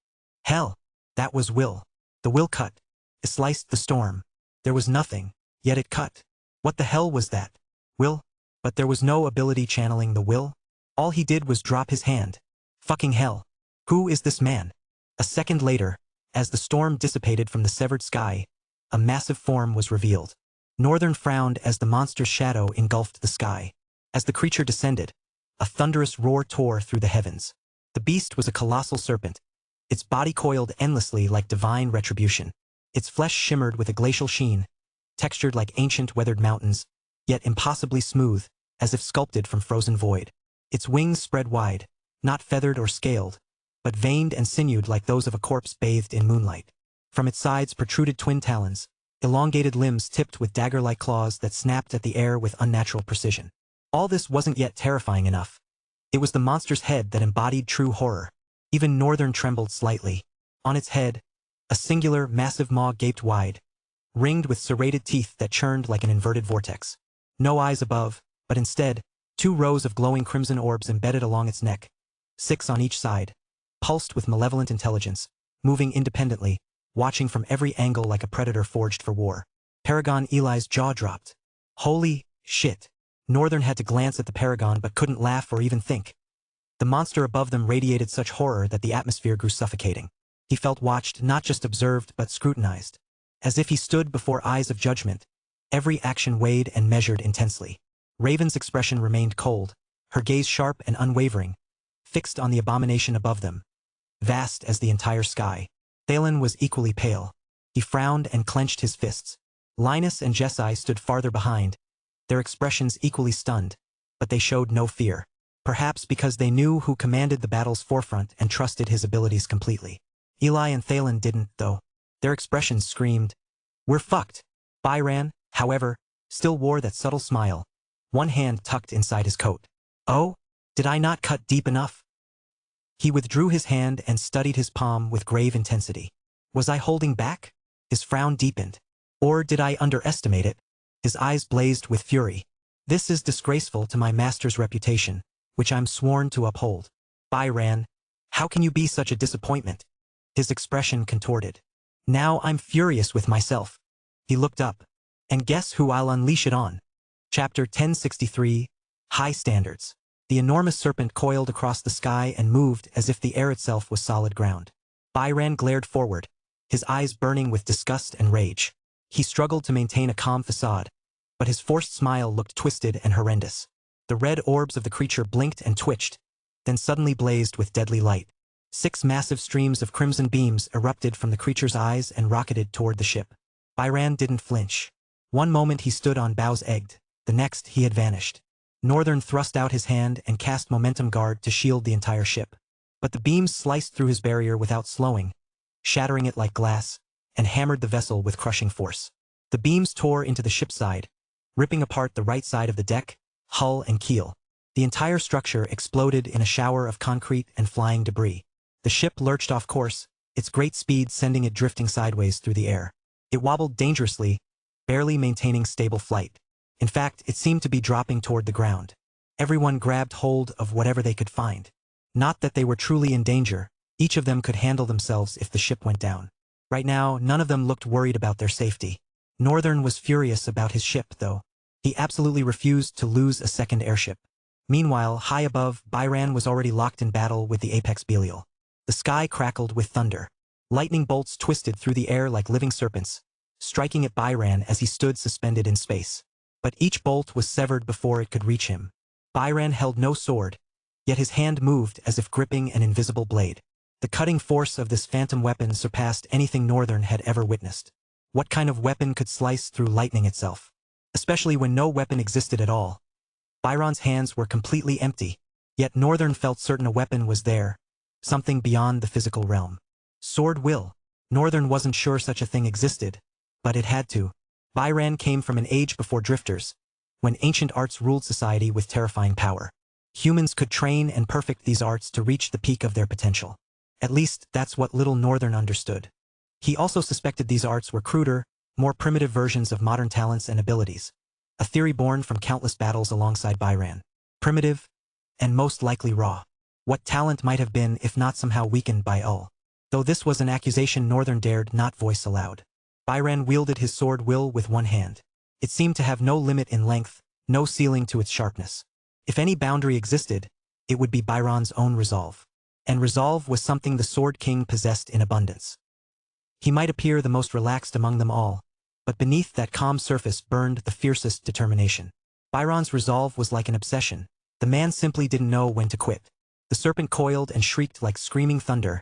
Hell, that was will. The will cut. It sliced the storm. There was nothing, yet it cut. What the hell was that? Will? But there was no ability channeling the will. All he did was drop his hand. Fucking hell. Who is this man? A second later, as the storm dissipated from the severed sky, a massive form was revealed. Northern frowned as the monster's shadow engulfed the sky. As the creature descended, a thunderous roar tore through the heavens. The beast was a colossal serpent. Its body coiled endlessly like divine retribution. Its flesh shimmered with a glacial sheen, textured like ancient weathered mountains, yet impossibly smooth, as if sculpted from frozen void. Its wings spread wide, not feathered or scaled, but veined and sinewed like those of a corpse bathed in moonlight. From its sides protruded twin talons, elongated limbs tipped with dagger-like claws that snapped at the air with unnatural precision. All this wasn't yet terrifying enough. It was the monster's head that embodied true horror. Even Northern trembled slightly. On its head, a singular, massive maw gaped wide, ringed with serrated teeth that churned like an inverted vortex. No eyes above, but instead, 2 rows of glowing crimson orbs embedded along its neck, 6 on each side, pulsed with malevolent intelligence, moving independently, watching from every angle like a predator forged for war. Paragon Eli's jaw dropped. Holy shit. Northern had to glance at the Paragon but couldn't laugh or even think. The monster above them radiated such horror that the atmosphere grew suffocating. He felt watched, not just observed but scrutinized. As if he stood before eyes of judgment, every action weighed and measured intensely. Raven's expression remained cold, her gaze sharp and unwavering, fixed on the abomination above them, vast as the entire sky. Thalen was equally pale. He frowned and clenched his fists. Linus and Jessi stood farther behind, their expressions equally stunned, but they showed no fear. Perhaps because they knew who commanded the battle's forefront and trusted his abilities completely. Eli and Thalen didn't, though. Their expressions screamed, "We're fucked." Byran, however, still wore that subtle smile, one hand tucked inside his coat. Oh, did I not cut deep enough? He withdrew his hand and studied his palm with grave intensity. Was I holding back? His frown deepened. Or did I underestimate it? His eyes blazed with fury. This is disgraceful to my master's reputation, which I'm sworn to uphold. Byran, how can you be such a disappointment? His expression contorted. Now I'm furious with myself. He looked up. And guess who I'll unleash it on? Chapter 1063, High Standards. The enormous serpent coiled across the sky and moved as if the air itself was solid ground. Byron glared forward, his eyes burning with disgust and rage. He struggled to maintain a calm facade, but his forced smile looked twisted and horrendous. The red orbs of the creature blinked and twitched, then suddenly blazed with deadly light. 6 massive streams of crimson beams erupted from the creature's eyes and rocketed toward the ship. Byron didn't flinch. One moment he stood on bows egged, the next he had vanished. Northern thrust out his hand and cast momentum guard to shield the entire ship. But the beams sliced through his barrier without slowing, shattering it like glass, and hammered the vessel with crushing force. The beams tore into the ship's side, ripping apart the right side of the deck, hull and keel. The entire structure exploded in a shower of concrete and flying debris. The ship lurched off course, its great speed sending it drifting sideways through the air. It wobbled dangerously, barely maintaining stable flight. In fact, it seemed to be dropping toward the ground. Everyone grabbed hold of whatever they could find. Not that they were truly in danger, each of them could handle themselves if the ship went down. Right now, none of them looked worried about their safety. Northern was furious about his ship, though. He absolutely refused to lose a second airship. Meanwhile, high above, Byron was already locked in battle with the apex Belial. The sky crackled with thunder. Lightning bolts twisted through the air like living serpents, striking at Byron as he stood suspended in space. But each bolt was severed before it could reach him. Byron held no sword, yet his hand moved as if gripping an invisible blade. The cutting force of this phantom weapon surpassed anything Northern had ever witnessed. What kind of weapon could slice through lightning itself? Especially when no weapon existed at all. Byron's hands were completely empty, yet Northern felt certain a weapon was there, something beyond the physical realm. Sword will. Northern wasn't sure such a thing existed, but it had to. Byron came from an age before drifters, when ancient arts ruled society with terrifying power. Humans could train and perfect these arts to reach the peak of their potential. At least, that's what little Northern understood. He also suspected these arts were cruder, more primitive versions of modern talents and abilities. A theory born from countless battles alongside Byron. Primitive, and most likely raw. What talent might have been if not somehow weakened by Ul. Though this was an accusation Northern dared not voice aloud. Byron wielded his sword will with one hand. It seemed to have no limit in length, no ceiling to its sharpness. If any boundary existed, it would be Byron's own resolve. And resolve was something the Sword King possessed in abundance. He might appear the most relaxed among them all, but beneath that calm surface burned the fiercest determination. Byron's resolve was like an obsession. The man simply didn't know when to quit. The serpent coiled and shrieked like screaming thunder,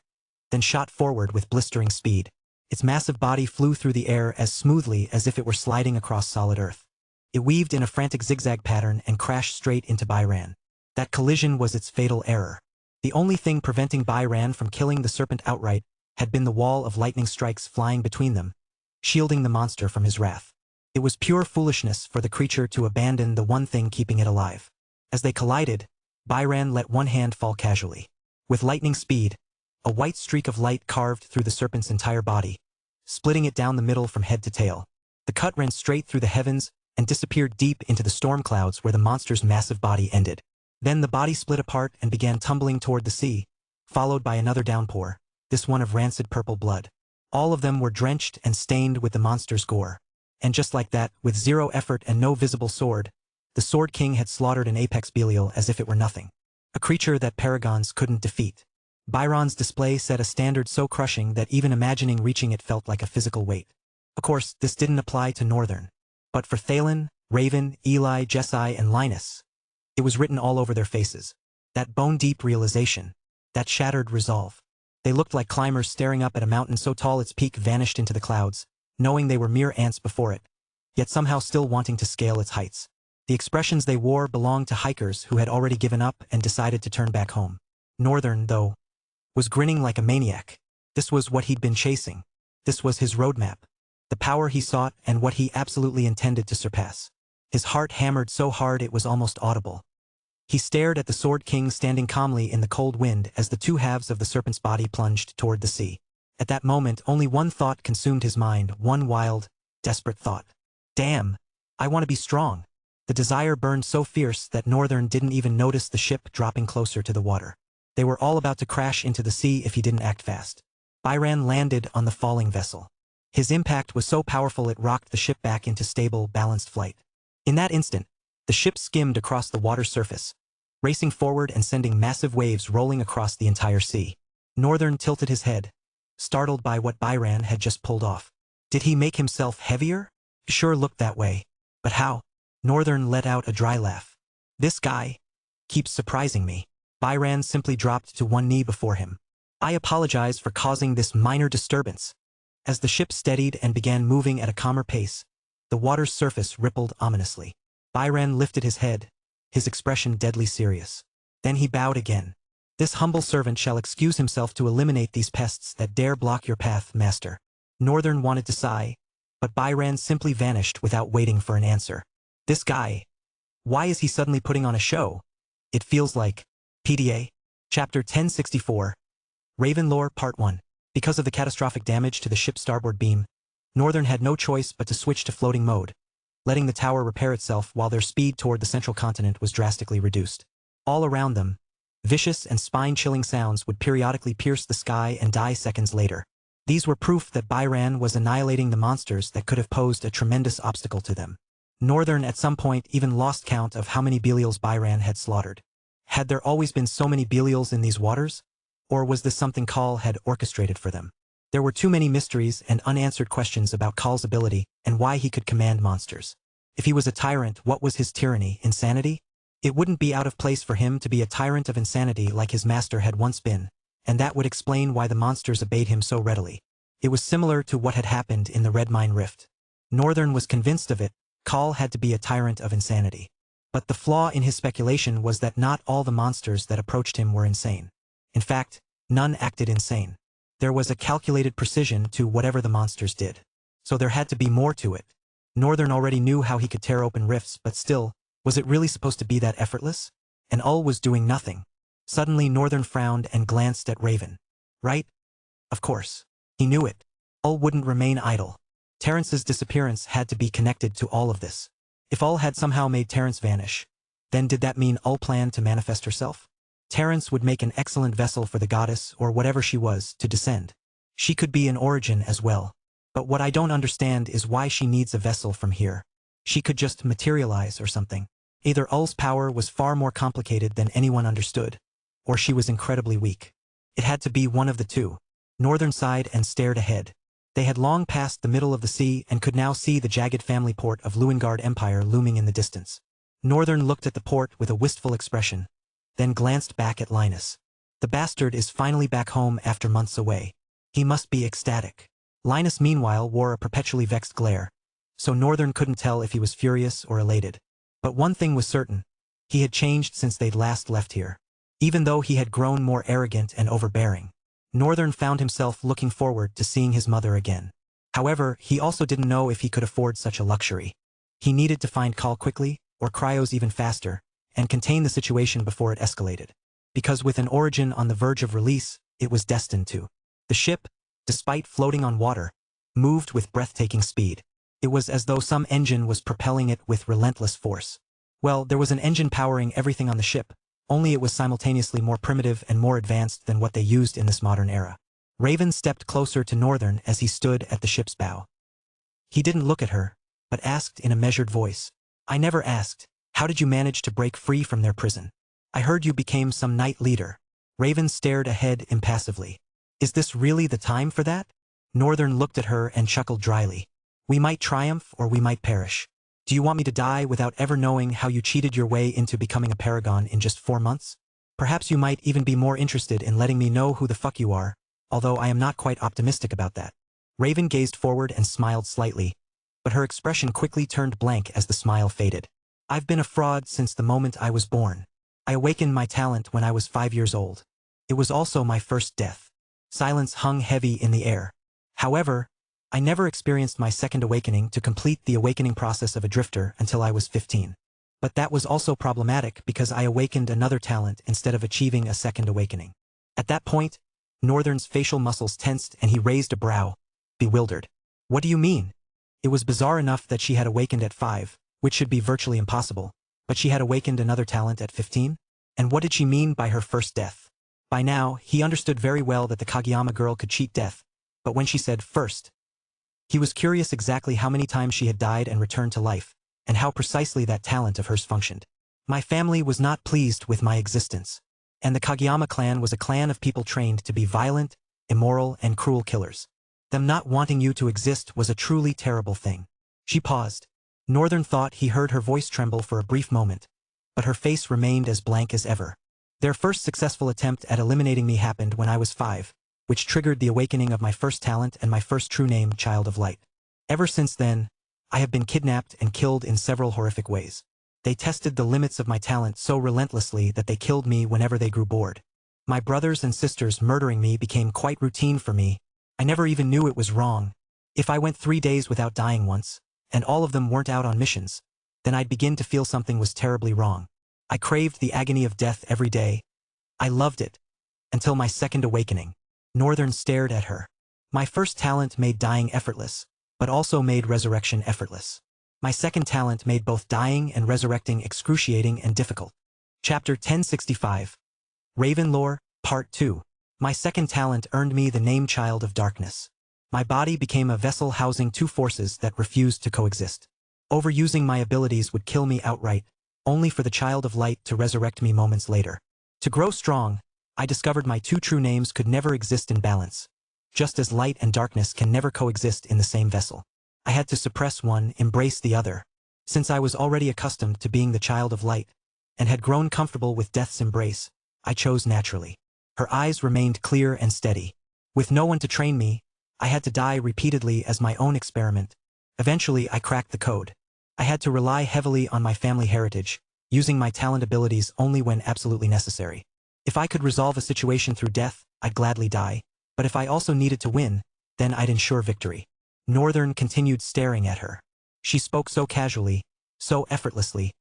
then shot forward with blistering speed. Its massive body flew through the air as smoothly as if it were sliding across solid earth. It weaved in a frantic zigzag pattern and crashed straight into Byron. That collision was its fatal error. The only thing preventing Byron from killing the serpent outright had been the wall of lightning strikes flying between them, shielding the monster from his wrath. It was pure foolishness for the creature to abandon the one thing keeping it alive. As they collided, Byron let one hand fall casually. With lightning speed, a white streak of light carved through the serpent's entire body, splitting it down the middle from head to tail. The cut ran straight through the heavens and disappeared deep into the storm clouds where the monster's massive body ended. Then the body split apart and began tumbling toward the sea, followed by another downpour, this one of rancid purple blood. All of them were drenched and stained with the monster's gore. And just like that, with zero effort and no visible sword, the Sword King had slaughtered an apex Belial as if it were nothing. A creature that paragons couldn't defeat. Byron's display set a standard so crushing that even imagining reaching it felt like a physical weight. Of course, this didn't apply to Northern. But for Thalen, Raven, Eli, Jessai, and Linus, it was written all over their faces. That bone-deep realization. That shattered resolve. They looked like climbers staring up at a mountain so tall its peak vanished into the clouds, knowing they were mere ants before it, yet somehow still wanting to scale its heights. The expressions they wore belonged to hikers who had already given up and decided to turn back home. Northern, though, was grinning like a maniac. This was what he'd been chasing. This was his roadmap. The power he sought and what he absolutely intended to surpass. His heart hammered so hard it was almost audible. He stared at the Sword King standing calmly in the cold wind as the two halves of the serpent's body plunged toward the sea. At that moment, only one thought consumed his mind, one wild, desperate thought. Damn! I want to be strong. The desire burned so fierce that Northern didn't even notice the ship dropping closer to the water. They were all about to crash into the sea if he didn't act fast. Byron landed on the falling vessel. His impact was so powerful it rocked the ship back into stable, balanced flight. In that instant, the ship skimmed across the water's surface, racing forward and sending massive waves rolling across the entire sea. Northern tilted his head, startled by what Byron had just pulled off. Did he make himself heavier? Sure looked that way. But how? Northern let out a dry laugh. This guy keeps surprising me. Byron simply dropped to one knee before him. I apologize for causing this minor disturbance. As the ship steadied and began moving at a calmer pace, the water's surface rippled ominously. Byron lifted his head, his expression deadly serious. Then he bowed again. This humble servant shall excuse himself to eliminate these pests that dare block your path, master. Northern wanted to sigh, but Byron simply vanished without waiting for an answer. This guy. Why is he suddenly putting on a show? It feels like. PDA. Chapter 1064. Raven Lore Part 1. Because of the catastrophic damage to the ship's starboard beam, Northern had no choice but to switch to floating mode, letting the tower repair itself while their speed toward the central continent was drastically reduced. All around them, vicious and spine-chilling sounds would periodically pierce the sky and die seconds later. These were proof that Byron was annihilating the monsters that could have posed a tremendous obstacle to them. Northern at some point even lost count of how many Belials Byron had slaughtered. Had there always been so many Belials in these waters? Or was this something Call had orchestrated for them? There were too many mysteries and unanswered questions about Call's ability and why he could command monsters. If he was a tyrant, what was his tyranny? Insanity? It wouldn't be out of place for him to be a tyrant of insanity like his master had once been, and that would explain why the monsters obeyed him so readily. It was similar to what had happened in the Red Mine Rift. Northern was convinced of it. Call had to be a tyrant of insanity. But the flaw in his speculation was that not all the monsters that approached him were insane. In fact, none acted insane. There was a calculated precision to whatever the monsters did. So there had to be more to it. Northern already knew how he could tear open rifts, but still, was it really supposed to be that effortless? And Ull was doing nothing. Suddenly Northern frowned and glanced at Raven. Right? Of course. He knew it. Ull wouldn't remain idle. Terrence's disappearance had to be connected to all of this. If Ull had somehow made Terrence vanish, then did that mean Ull planned to manifest herself? Terrence would make an excellent vessel for the goddess or whatever she was to descend. She could be an origin as well. But what I don't understand is why she needs a vessel from here. She could just materialize or something. Either Ull's power was far more complicated than anyone understood, or she was incredibly weak. It had to be one of the two. Northern sighed and stared ahead. They had long passed the middle of the sea and could now see the jagged family port of Lewingard Empire looming in the distance. Northern looked at the port with a wistful expression, then glanced back at Linus. The bastard is finally back home after months away. He must be ecstatic. Linus meanwhile wore a perpetually vexed glare, so Northern couldn't tell if he was furious or elated. But one thing was certain. He had changed since they'd last left here. Even though he had grown more arrogant and overbearing, Northern found himself looking forward to seeing his mother again. However, he also didn't know if he could afford such a luxury. He needed to find Call quickly, or Cryos even faster, and contain the situation before it escalated. Because with an origin on the verge of release, it was destined to. The ship, despite floating on water, moved with breathtaking speed. It was as though some engine was propelling it with relentless force. Well, there was an engine powering everything on the ship, only it was simultaneously more primitive and more advanced than what they used in this modern era. Raven stepped closer to Northern as he stood at the ship's bow. He didn't look at her, but asked in a measured voice. I never asked, how did you manage to break free from their prison? I heard you became some knight leader. Raven stared ahead impassively. Is this really the time for that? Northern looked at her and chuckled dryly. We might triumph or we might perish. Do you want me to die without ever knowing how you cheated your way into becoming a paragon in just 4 months? Perhaps you might even be more interested in letting me know who the fuck you are, although I am not quite optimistic about that. Raven gazed forward and smiled slightly, but her expression quickly turned blank as the smile faded. I've been a fraud since the moment I was born. I awakened my talent when I was 5 years old. It was also my first death. Silence hung heavy in the air. However, I never experienced my second awakening to complete the awakening process of a drifter until I was 15. But that was also problematic because I awakened another talent instead of achieving a second awakening. At that point, Northern's facial muscles tensed and he raised a brow, bewildered. What do you mean? It was bizarre enough that she had awakened at 5, which should be virtually impossible, but she had awakened another talent at 15? And what did she mean by her first death? By now, he understood very well that the Kageyama girl could cheat death, but when she said first, He was curious exactly how many times she had died and returned to life, and how precisely that talent of hers functioned. My family was not pleased with my existence, and the Kageyama clan was a clan of people trained to be violent, immoral, and cruel killers. Them not wanting you to exist was a truly terrible thing. She paused. Northern thought he heard her voice tremble for a brief moment, but her face remained as blank as ever. Their first successful attempt at eliminating me happened when I was 5, which triggered the awakening of my first talent and my first true name, Child of Light. Ever since then, I have been kidnapped and killed in several horrific ways. They tested the limits of my talent so relentlessly that they killed me whenever they grew bored. My brothers and sisters murdering me became quite routine for me. I never even knew it was wrong. If I went 3 days without dying once, and all of them weren't out on missions, then I'd begin to feel something was terribly wrong. I craved the agony of death every day. I loved it. Until my second awakening. Northern stared at her. My first talent made dying effortless, but also made resurrection effortless. My second talent made both dying and resurrecting excruciating and difficult. Chapter 1065. Raven Lore, Part 2. My second talent earned me the name Child of Darkness. My body became a vessel housing two forces that refused to coexist. Overusing my abilities would kill me outright, only for the Child of Light to resurrect me moments later. To grow strong, I discovered my two true names could never exist in balance. Just as light and darkness can never coexist in the same vessel. I had to suppress one, embrace the other. Since I was already accustomed to being the Child of Light, and had grown comfortable with death's embrace, I chose naturally. Her eyes remained clear and steady. With no one to train me, I had to die repeatedly as my own experiment. Eventually, I cracked the code. I had to rely heavily on my family heritage, using my talent abilities only when absolutely necessary. If I could resolve a situation through death, I'd gladly die, but if I also needed to win, then I'd ensure victory. Northern continued staring at her. She spoke so casually, so effortlessly,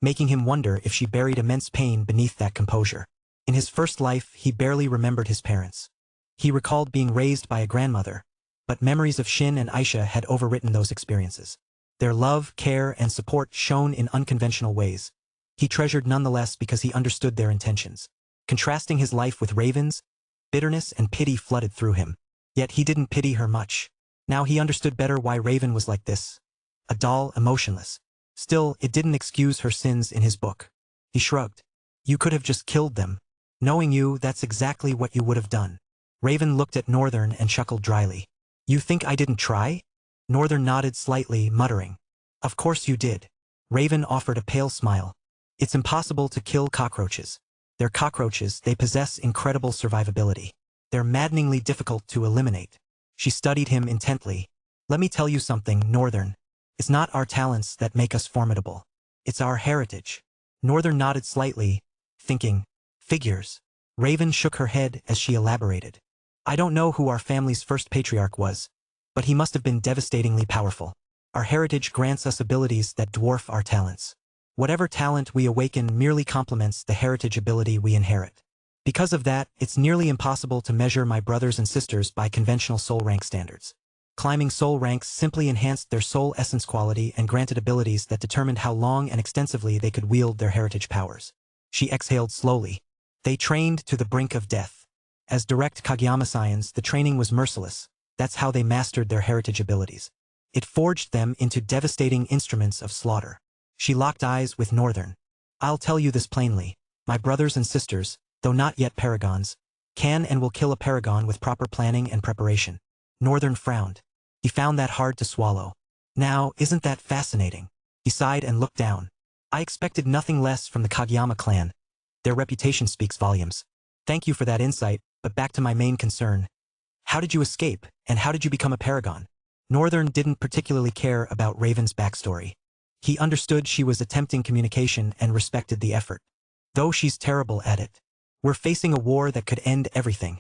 making him wonder if she buried immense pain beneath that composure. In his first life, he barely remembered his parents. He recalled being raised by a grandmother, but memories of Shin and Aisha had overwritten those experiences. Their love, care, and support shone in unconventional ways. He treasured nonetheless because he understood their intentions. Contrasting his life with Raven's, bitterness and pity flooded through him. Yet he didn't pity her much. Now he understood better why Raven was like this. A doll, emotionless. Still, it didn't excuse her sins in his book. He shrugged. You could have just killed them. Knowing you, that's exactly what you would have done. Raven looked at Northern and chuckled dryly. You think I didn't try? Northern nodded slightly, muttering. Of course you did. Raven offered a pale smile. It's impossible to kill cockroaches. They're cockroaches, they possess incredible survivability. They're maddeningly difficult to eliminate. She studied him intently. Let me tell you something, Northern. It's not our talents that make us formidable. It's our heritage. Northern nodded slightly, thinking, figures. Raven shook her head as she elaborated. I don't know who our family's first patriarch was, but he must have been devastatingly powerful. Our heritage grants us abilities that dwarf our talents. Whatever talent we awaken merely complements the heritage ability we inherit. Because of that, it's nearly impossible to measure my brothers and sisters by conventional soul rank standards. Climbing soul ranks simply enhanced their soul essence quality and granted abilities that determined how long and extensively they could wield their heritage powers. She exhaled slowly. They trained to the brink of death. As direct Kageyama science, the training was merciless. That's how they mastered their heritage abilities. It forged them into devastating instruments of slaughter. She locked eyes with Northern. I'll tell you this plainly. My brothers and sisters, though not yet paragons, can and will kill a paragon with proper planning and preparation. Northern frowned. He found that hard to swallow. Now, isn't that fascinating? He sighed and looked down. I expected nothing less from the Kageyama clan. Their reputation speaks volumes. Thank you for that insight, but back to my main concern. How did you escape, and how did you become a paragon? Northern didn't particularly care about Raven's backstory. He understood she was attempting communication and respected the effort. Though she's terrible at it. We're facing a war that could end everything.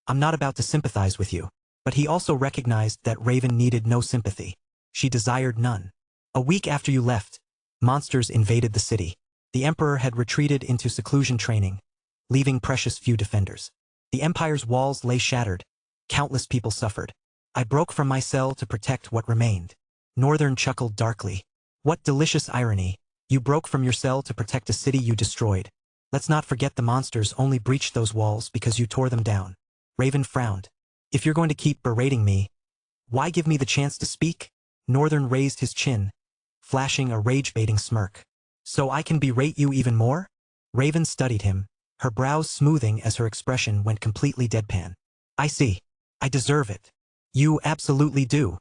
I'm not about to sympathize with you. But he also recognized that Raven needed no sympathy. She desired none. A week after you left, monsters invaded the city. The Emperor had retreated into seclusion training, leaving precious few defenders. The Empire's walls lay shattered. Countless people suffered. I broke from my cell to protect what remained. Northern chuckled darkly. What delicious irony. You broke from your cell to protect a city you destroyed. Let's not forget the monsters only breached those walls because you tore them down. Raven frowned. If you're going to keep berating me, Why give me the chance to speak? Northern raised his chin, flashing a rage-baiting smirk. So I can berate you even more? Raven studied him, her brows smoothing as her expression went completely deadpan. I see. I deserve it. You absolutely do.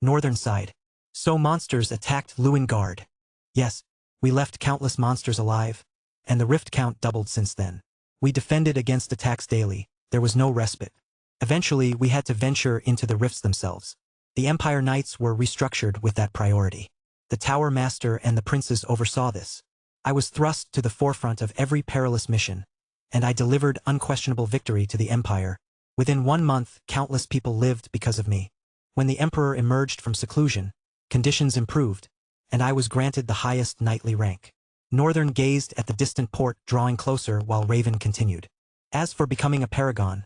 Northern sighed. So monsters attacked Lewingard. Yes, we left countless monsters alive, and the rift count doubled since then. We defended against attacks daily, there was no respite. Eventually, we had to venture into the rifts themselves. The Empire Knights were restructured with that priority. The Tower Master and the princes oversaw this. I was thrust to the forefront of every perilous mission, and I delivered unquestionable victory to the Empire. Within 1 month, countless people lived because of me. When the Emperor emerged from seclusion, conditions improved, and I was granted the highest knightly rank. Northern gazed at the distant port, drawing closer while Raven continued. As for becoming a paragon,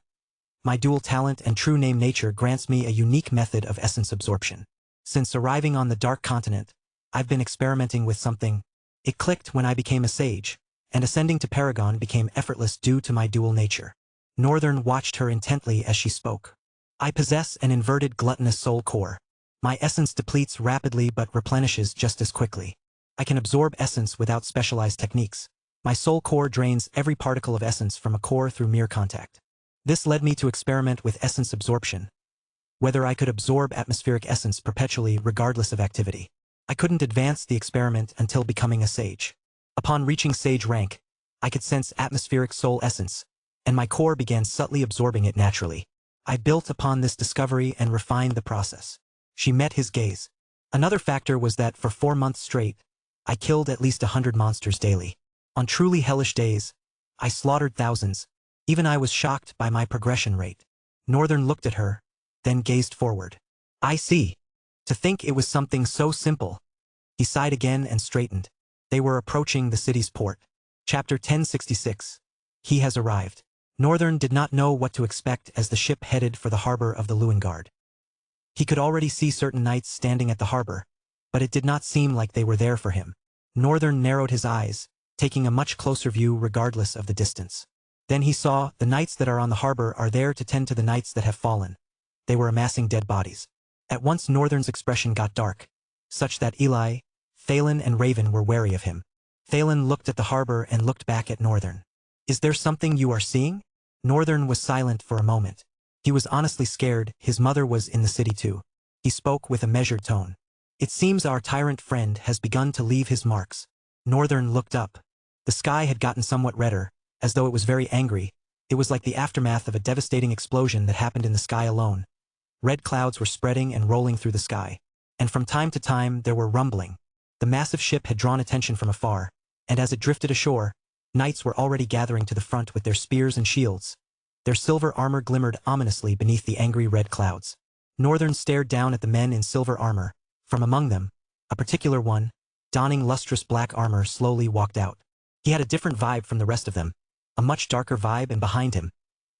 my dual talent and true name nature grants me a unique method of essence absorption. Since arriving on the Dark Continent, I've been experimenting with something. It clicked when I became a sage, and ascending to paragon became effortless due to my dual nature. Northern watched her intently as she spoke. I possess an inverted gluttonous soul core. My essence depletes rapidly but replenishes just as quickly. I can absorb essence without specialized techniques. My soul core drains every particle of essence from a core through mere contact. This led me to experiment with essence absorption. Whether I could absorb atmospheric essence perpetually regardless of activity. I couldn't advance the experiment until becoming a sage. Upon reaching sage rank, I could sense atmospheric soul essence, and my core began subtly absorbing it naturally. I built upon this discovery and refined the process. She met his gaze. Another factor was that for 4 months straight, I killed at least 100 monsters daily. On truly hellish days, I slaughtered thousands. Even I was shocked by my progression rate. Northern looked at her, then gazed forward. I see. To think it was something so simple. He sighed again and straightened. They were approaching the city's port. Chapter 1066. He has arrived. Northern did not know what to expect as the ship headed for the harbor of the Lewingard. He could already see certain knights standing at the harbor, but it did not seem like they were there for him. Northern narrowed his eyes, taking a much closer view regardless of the distance. Then he saw, the knights that are on the harbor are there to tend to the knights that have fallen. They were amassing dead bodies. At once Northern's expression got dark, such that Eli, Thalen and Raven were wary of him. Thalen looked at the harbor and looked back at Northern. Is there something you are seeing? Northern was silent for a moment. He was honestly scared. His mother was in the city too. He spoke with a measured tone. It seems our tyrant friend has begun to leave his marks. Northern looked up. The sky had gotten somewhat redder, as though it was very angry. It was like the aftermath of a devastating explosion that happened in the sky alone. Red clouds were spreading and rolling through the sky. And from time to time there were rumbling. The massive ship had drawn attention from afar, and as it drifted ashore, knights were already gathering to the front with their spears and shields. Their silver armor glimmered ominously beneath the angry red clouds. Northern stared down at the men in silver armor. From among them, a particular one, donning lustrous black armor, slowly walked out. He had a different vibe from the rest of them. A much darker vibe, and behind him,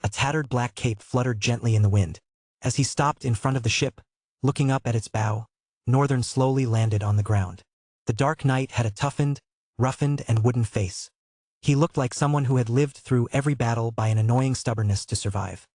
a tattered black cape fluttered gently in the wind. As he stopped in front of the ship, looking up at its bow, Northern slowly landed on the ground. The Dark Knight had a toughened, roughened and wooden face. He looked like someone who had lived through every battle by an annoying stubbornness to survive.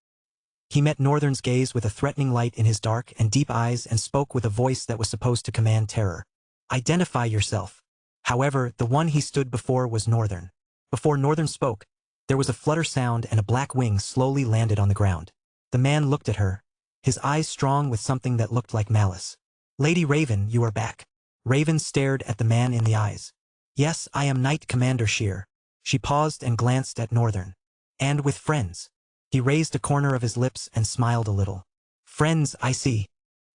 He met Northern's gaze with a threatening light in his dark and deep eyes and spoke with a voice that was supposed to command terror. Identify yourself. However, the one he stood before was Northern. Before Northern spoke, there was a flutter sound and a black wing slowly landed on the ground. The man looked at her, his eyes strong with something that looked like malice. Lady Raven, you are back. Raven stared at the man in the eyes. Yes, I am Knight Commander Shear. She paused and glanced at Northern. And with friends. He raised a corner of his lips and smiled a little. Friends, I see.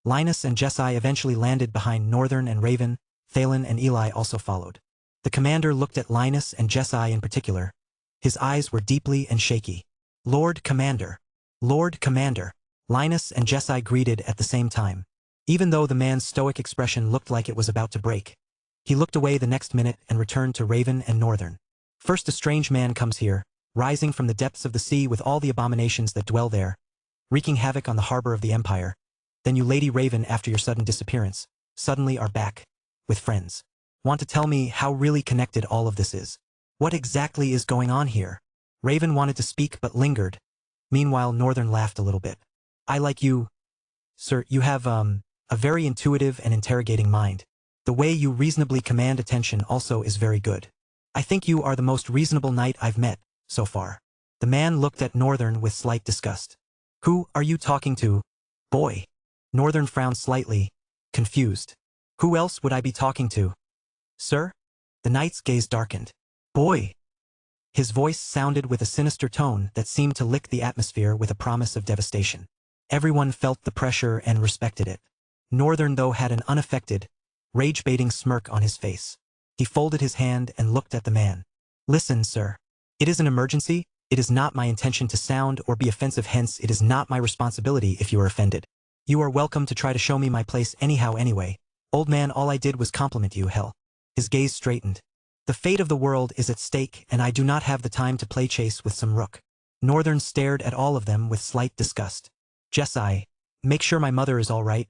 Linus and Jessi eventually landed behind Northern and Raven. Thalen and Eli also followed. The commander looked at Linus and Jessi in particular. His eyes were deeply and shaky. Lord Commander. Lord Commander. Linus and Jessi greeted at the same time. Even though the man's stoic expression looked like it was about to break. He looked away the next minute and returned to Raven and Northern. First a strange man comes here, rising from the depths of the sea with all the abominations that dwell there, wreaking havoc on the harbor of the Empire. Then you, Lady Raven, after your sudden disappearance, suddenly are back, with friends. Want to tell me how really connected all of this is? What exactly is going on here? Raven wanted to speak but lingered. Meanwhile, Northern laughed a little bit. I like you. Sir, you have, a very intuitive and interrogating mind. The way you reasonably command attention also is very good. I think you are the most reasonable knight I've met, so far. The man looked at Northern with slight disgust. Who are you talking to, boy? Northern frowned slightly, confused. Who else would I be talking to? Sir? The knight's gaze darkened. Boy! His voice sounded with a sinister tone that seemed to lick the atmosphere with a promise of devastation. Everyone felt the pressure and respected it. Northern, though, had an unaffected, rage-baiting smirk on his face. He folded his hand and looked at the man. Listen, sir. It is an emergency. It is not my intention to sound or be offensive, hence it is not my responsibility if you are offended. You are welcome to try to show me my place anyhow anyway. Old man, all I did was compliment you, hell. His gaze straightened. The fate of the world is at stake, and I do not have the time to play chase with some rook. Northern stared at all of them with slight disgust. Jessai, make sure my mother is all right.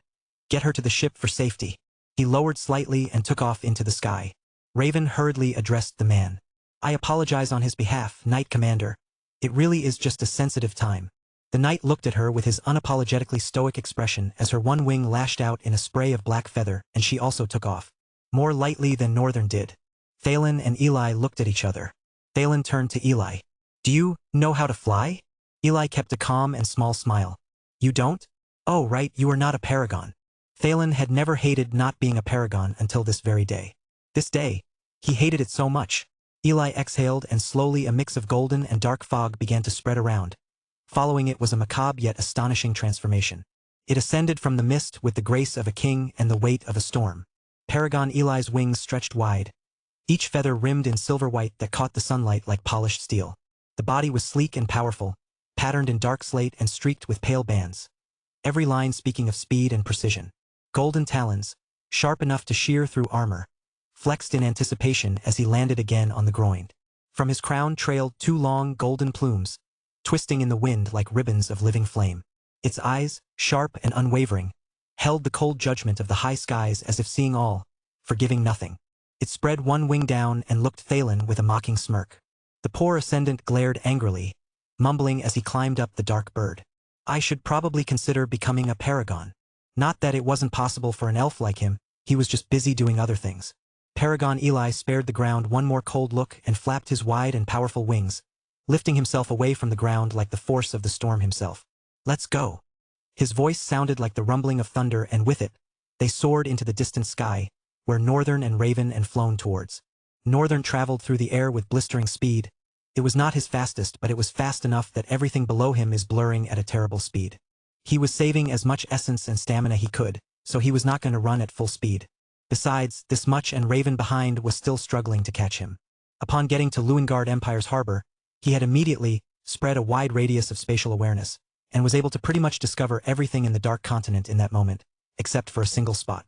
Get her to the ship for safety. He lowered slightly and took off into the sky. Raven hurriedly addressed the man. I apologize on his behalf, Knight Commander. It really is just a sensitive time. The knight looked at her with his unapologetically stoic expression as her one wing lashed out in a spray of black feather, and she also took off. More lightly than Northern did. Thalen and Eli looked at each other. Thalen turned to Eli. Do you know how to fly? Eli kept a calm and small smile. You don't? Oh right, you are not a paragon. Thalen had never hated not being a paragon until this very day. This day, he hated it so much. Eli exhaled, and slowly a mix of golden and dark fog began to spread around. Following it was a macabre yet astonishing transformation. It ascended from the mist with the grace of a king and the weight of a storm. Paragon Eli's wings stretched wide, each feather rimmed in silver white that caught the sunlight like polished steel. The body was sleek and powerful, patterned in dark slate and streaked with pale bands. Every line speaking of speed and precision. Golden talons, sharp enough to shear through armor, flexed in anticipation as he landed again on the groin. From his crown trailed two long golden plumes, twisting in the wind like ribbons of living flame. Its eyes, sharp and unwavering, held the cold judgment of the high skies as if seeing all, forgiving nothing. It spread one wing down and looked Thalen with a mocking smirk. The poor ascendant glared angrily, mumbling as he climbed up the dark bird. I should probably consider becoming a paragon. Not that it wasn't possible for an elf like him, he was just busy doing other things. Paragon Eli spared the ground one more cold look and flapped his wide and powerful wings, lifting himself away from the ground like the force of the storm himself. Let's go. His voice sounded like the rumbling of thunder, and with it, they soared into the distant sky, where Northern and Raven had flown towards. Northern traveled through the air with blistering speed. It was not his fastest, but it was fast enough that everything below him is blurring at a terrible speed. He was saving as much essence and stamina he could, so he was not going to run at full speed. Besides, this much and Raven behind was still struggling to catch him. Upon getting to Luengard Empire's harbor, he had immediately spread a wide radius of spatial awareness, and was able to pretty much discover everything in the Dark Continent in that moment, except for a single spot.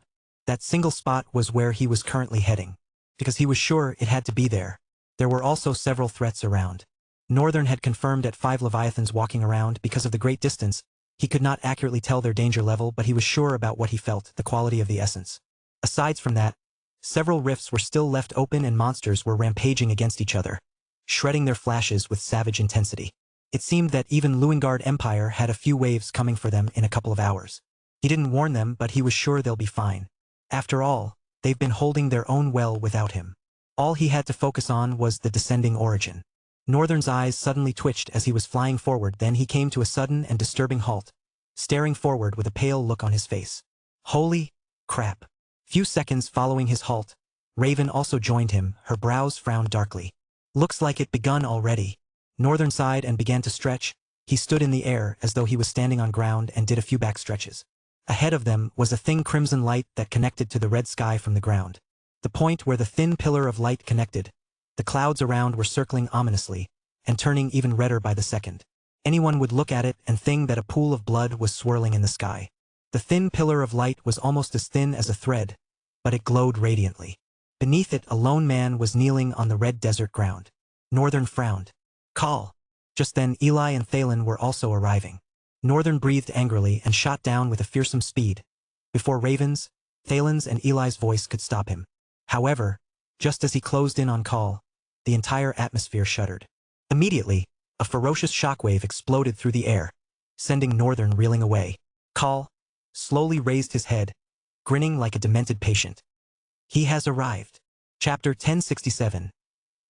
That single spot was where he was currently heading, because he was sure it had to be there. There were also several threats around. Northern had confirmed at 5 Leviathans walking around. Because of the great distance, he could not accurately tell their danger level, but he was sure about what he felt, the quality of the essence. Aside from that, several rifts were still left open and monsters were rampaging against each other, shredding their flashes with savage intensity. It seemed that even Luengard Empire had a few waves coming for them in a couple of hours. He didn't warn them, but he was sure they'll be fine. After all, they've been holding their own well without him. All he had to focus on was the descending origin. Northern's eyes suddenly twitched as he was flying forward, then he came to a sudden and disturbing halt, staring forward with a pale look on his face. Holy crap. Few seconds following his halt, Raven also joined him, her brows frowned darkly. Looks like it begun already. Northern sighed and began to stretch. He stood in the air as though he was standing on ground and did a few back stretches. Ahead of them was a thin crimson light that connected to the red sky from the ground. The point where the thin pillar of light connected, the clouds around were circling ominously, and turning even redder by the second. Anyone would look at it and think that a pool of blood was swirling in the sky. The thin pillar of light was almost as thin as a thread, but it glowed radiantly. Beneath it, a lone man was kneeling on the red desert ground. Northern frowned. Call. Just then Eli and Thalen were also arriving. Northern breathed angrily and shot down with a fearsome speed, before Raven's, Thalen's and Eli's voice could stop him. However, just as he closed in on Call, the entire atmosphere shuddered. Immediately, a ferocious shockwave exploded through the air, sending Northern reeling away. Call. slowly raised his head, grinning like a demented patient. He has arrived. Chapter 1067.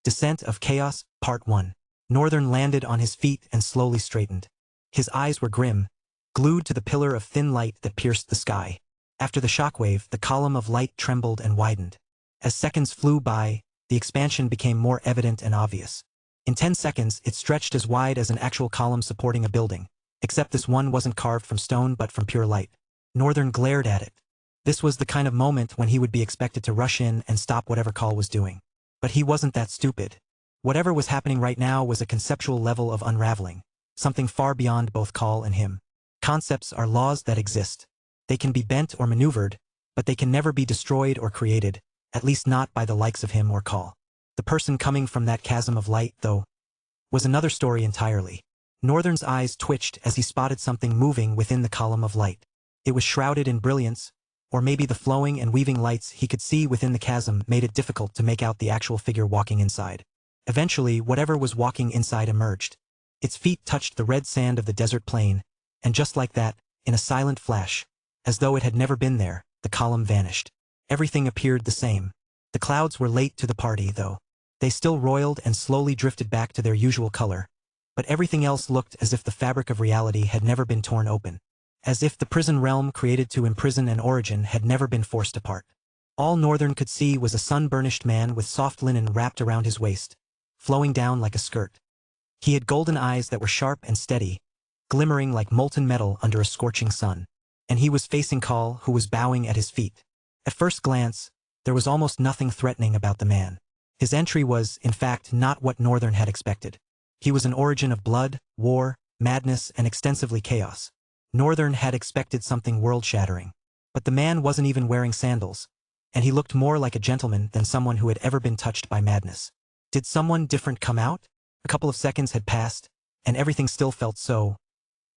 Descent of Chaos, Part 1. Northern landed on his feet and slowly straightened. His eyes were grim, glued to the pillar of thin light that pierced the sky. After the shockwave, the column of light trembled and widened. As seconds flew by, the expansion became more evident and obvious. In 10 seconds, it stretched as wide as an actual column supporting a building, except this one wasn't carved from stone but from pure light. Northern glared at it. This was the kind of moment when he would be expected to rush in and stop whatever Call was doing. But he wasn't that stupid. Whatever was happening right now was a conceptual level of unraveling, something far beyond both Call and him. Concepts are laws that exist. They can be bent or maneuvered, but they can never be destroyed or created, at least not by the likes of him or Call. The person coming from that chasm of light, though, was another story entirely. Northern's eyes twitched as he spotted something moving within the column of light. It was shrouded in brilliance, or maybe the flowing and weaving lights he could see within the chasm made it difficult to make out the actual figure walking inside. Eventually, whatever was walking inside emerged. Its feet touched the red sand of the desert plain, and just like that, in a silent flash, as though it had never been there, the column vanished. Everything appeared the same. The clouds were late to the party, though. They still roiled and slowly drifted back to their usual color, but everything else looked as if the fabric of reality had never been torn open. As if the prison realm created to imprison an origin had never been forced apart. All Northern could see was a sun-burnished man with soft linen wrapped around his waist, flowing down like a skirt. He had golden eyes that were sharp and steady, glimmering like molten metal under a scorching sun. And he was facing Call, who was bowing at his feet. At first glance, there was almost nothing threatening about the man. His entry was, in fact, not what Northern had expected. He was an origin of blood, war, madness, and extensively chaos. Northern had expected something world-shattering. But the man wasn't even wearing sandals, and he looked more like a gentleman than someone who had ever been touched by madness. Did someone different come out? A couple of seconds had passed, and everything still felt so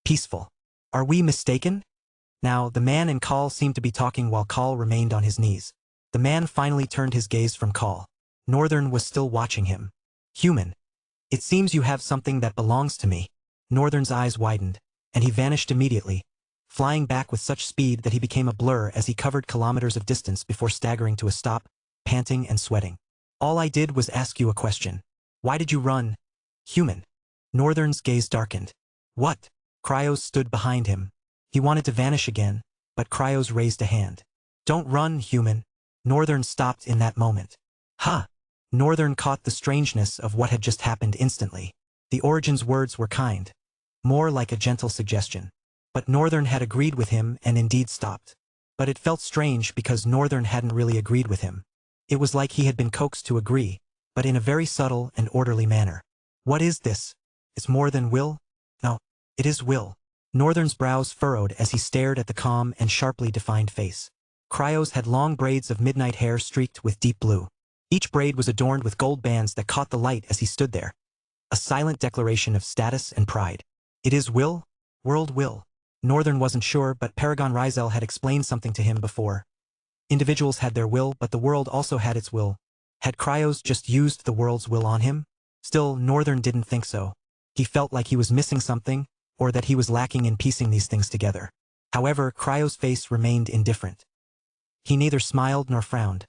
peaceful. Are we mistaken? Now, the man and Call seemed to be talking while Call remained on his knees. The man finally turned his gaze from Call. Northern was still watching him. Human. It seems you have something that belongs to me. Northern's eyes widened, and he vanished immediately, flying back with such speed that he became a blur as he covered kilometers of distance before staggering to a stop, panting and sweating. All I did was ask you a question. Why did you run? Human. Northern's gaze darkened. What? Cryos stood behind him. He wanted to vanish again, but Cryos raised a hand. Don't run, human. Northern stopped in that moment. Ha! Northern caught the strangeness of what had just happened instantly. The Origin's words were kind, more like a gentle suggestion. But Northern had agreed with him and indeed stopped. But it felt strange because Northern hadn't really agreed with him. It was like he had been coaxed to agree, but in a very subtle and orderly manner. What is this? It's more than will? No, it is will. Northern's brows furrowed as he stared at the calm and sharply defined face. Cryos had long braids of midnight hair streaked with deep blue. Each braid was adorned with gold bands that caught the light as he stood there. A silent declaration of status and pride. It is will? World will. Northern wasn't sure, but Paragon Rizel had explained something to him before. Individuals had their will, but the world also had its will. Had Cryos just used the world's will on him? Still, Northern didn't think so. He felt like he was missing something, or that he was lacking in piecing these things together. However, Cryos' face remained indifferent. He neither smiled nor frowned.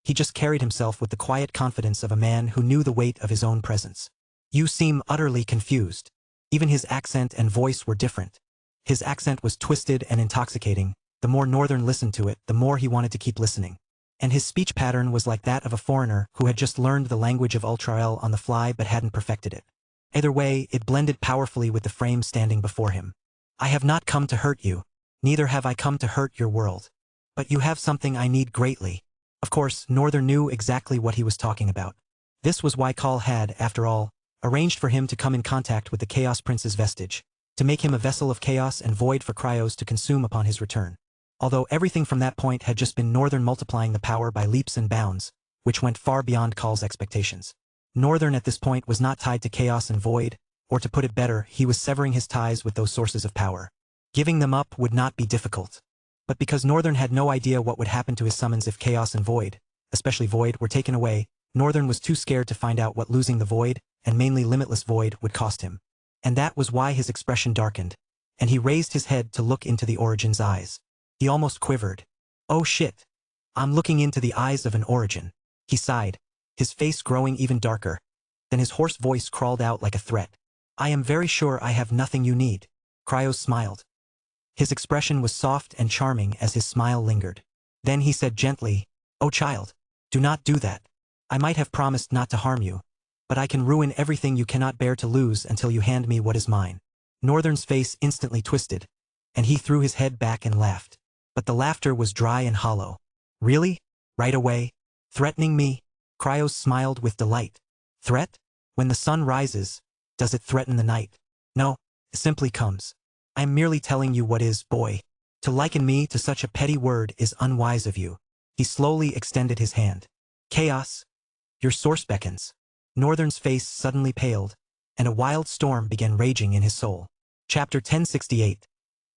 He just carried himself with the quiet confidence of a man who knew the weight of his own presence. You seem utterly confused. Even his accent and voice were different. His accent was twisted and intoxicating. The more Northern listened to it, the more he wanted to keep listening. And his speech pattern was like that of a foreigner who had just learned the language of Ultrael on the fly but hadn't perfected it. Either way, it blended powerfully with the frame standing before him. I have not come to hurt you. Neither have I come to hurt your world. But you have something I need greatly. Of course, Northern knew exactly what he was talking about. This was why Call had, after all, arranged for him to come in contact with the Chaos Prince's vestige, to make him a vessel of chaos and void for Cryos to consume upon his return. Although everything from that point had just been Northern multiplying the power by leaps and bounds, which went far beyond Call's expectations. Northern at this point was not tied to chaos and void, or to put it better, he was severing his ties with those sources of power. Giving them up would not be difficult. But because Northern had no idea what would happen to his summons if chaos and void, especially void, were taken away, Northern was too scared to find out what losing the void, and mainly limitless void, would cost him. And that was why his expression darkened, and he raised his head to look into the Origin's eyes. He almost quivered. Oh shit. I'm looking into the eyes of an origin. He sighed, his face growing even darker. Then his hoarse voice crawled out like a threat. I am very sure I have nothing you need. Cryos smiled. His expression was soft and charming as his smile lingered. Then he said gently, Oh child, do not do that. I might have promised not to harm you, but I can ruin everything you cannot bear to lose until you hand me what is mine. Northern's face instantly twisted, and he threw his head back and laughed. But the laughter was dry and hollow. Really? Right away? Threatening me? Cryos smiled with delight. Threat? When the sun rises, does it threaten the night? No, it simply comes. I am merely telling you what is, boy. To liken me to such a petty word is unwise of you. He slowly extended his hand. Chaos. Your source beckons. Northern's face suddenly paled, and a wild storm began raging in his soul. Chapter 1068.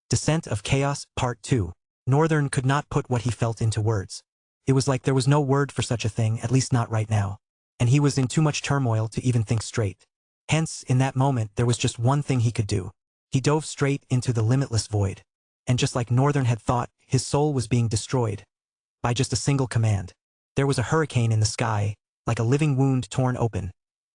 Descent of Chaos, Part 2. Northern could not put what he felt into words. It was like there was no word for such a thing, at least not right now. And he was in too much turmoil to even think straight. Hence, in that moment, there was just one thing he could do. He dove straight into the limitless void. And just like Northern had thought, his soul was being destroyed by just a single command. There was a hurricane in the sky, like a living wound torn open.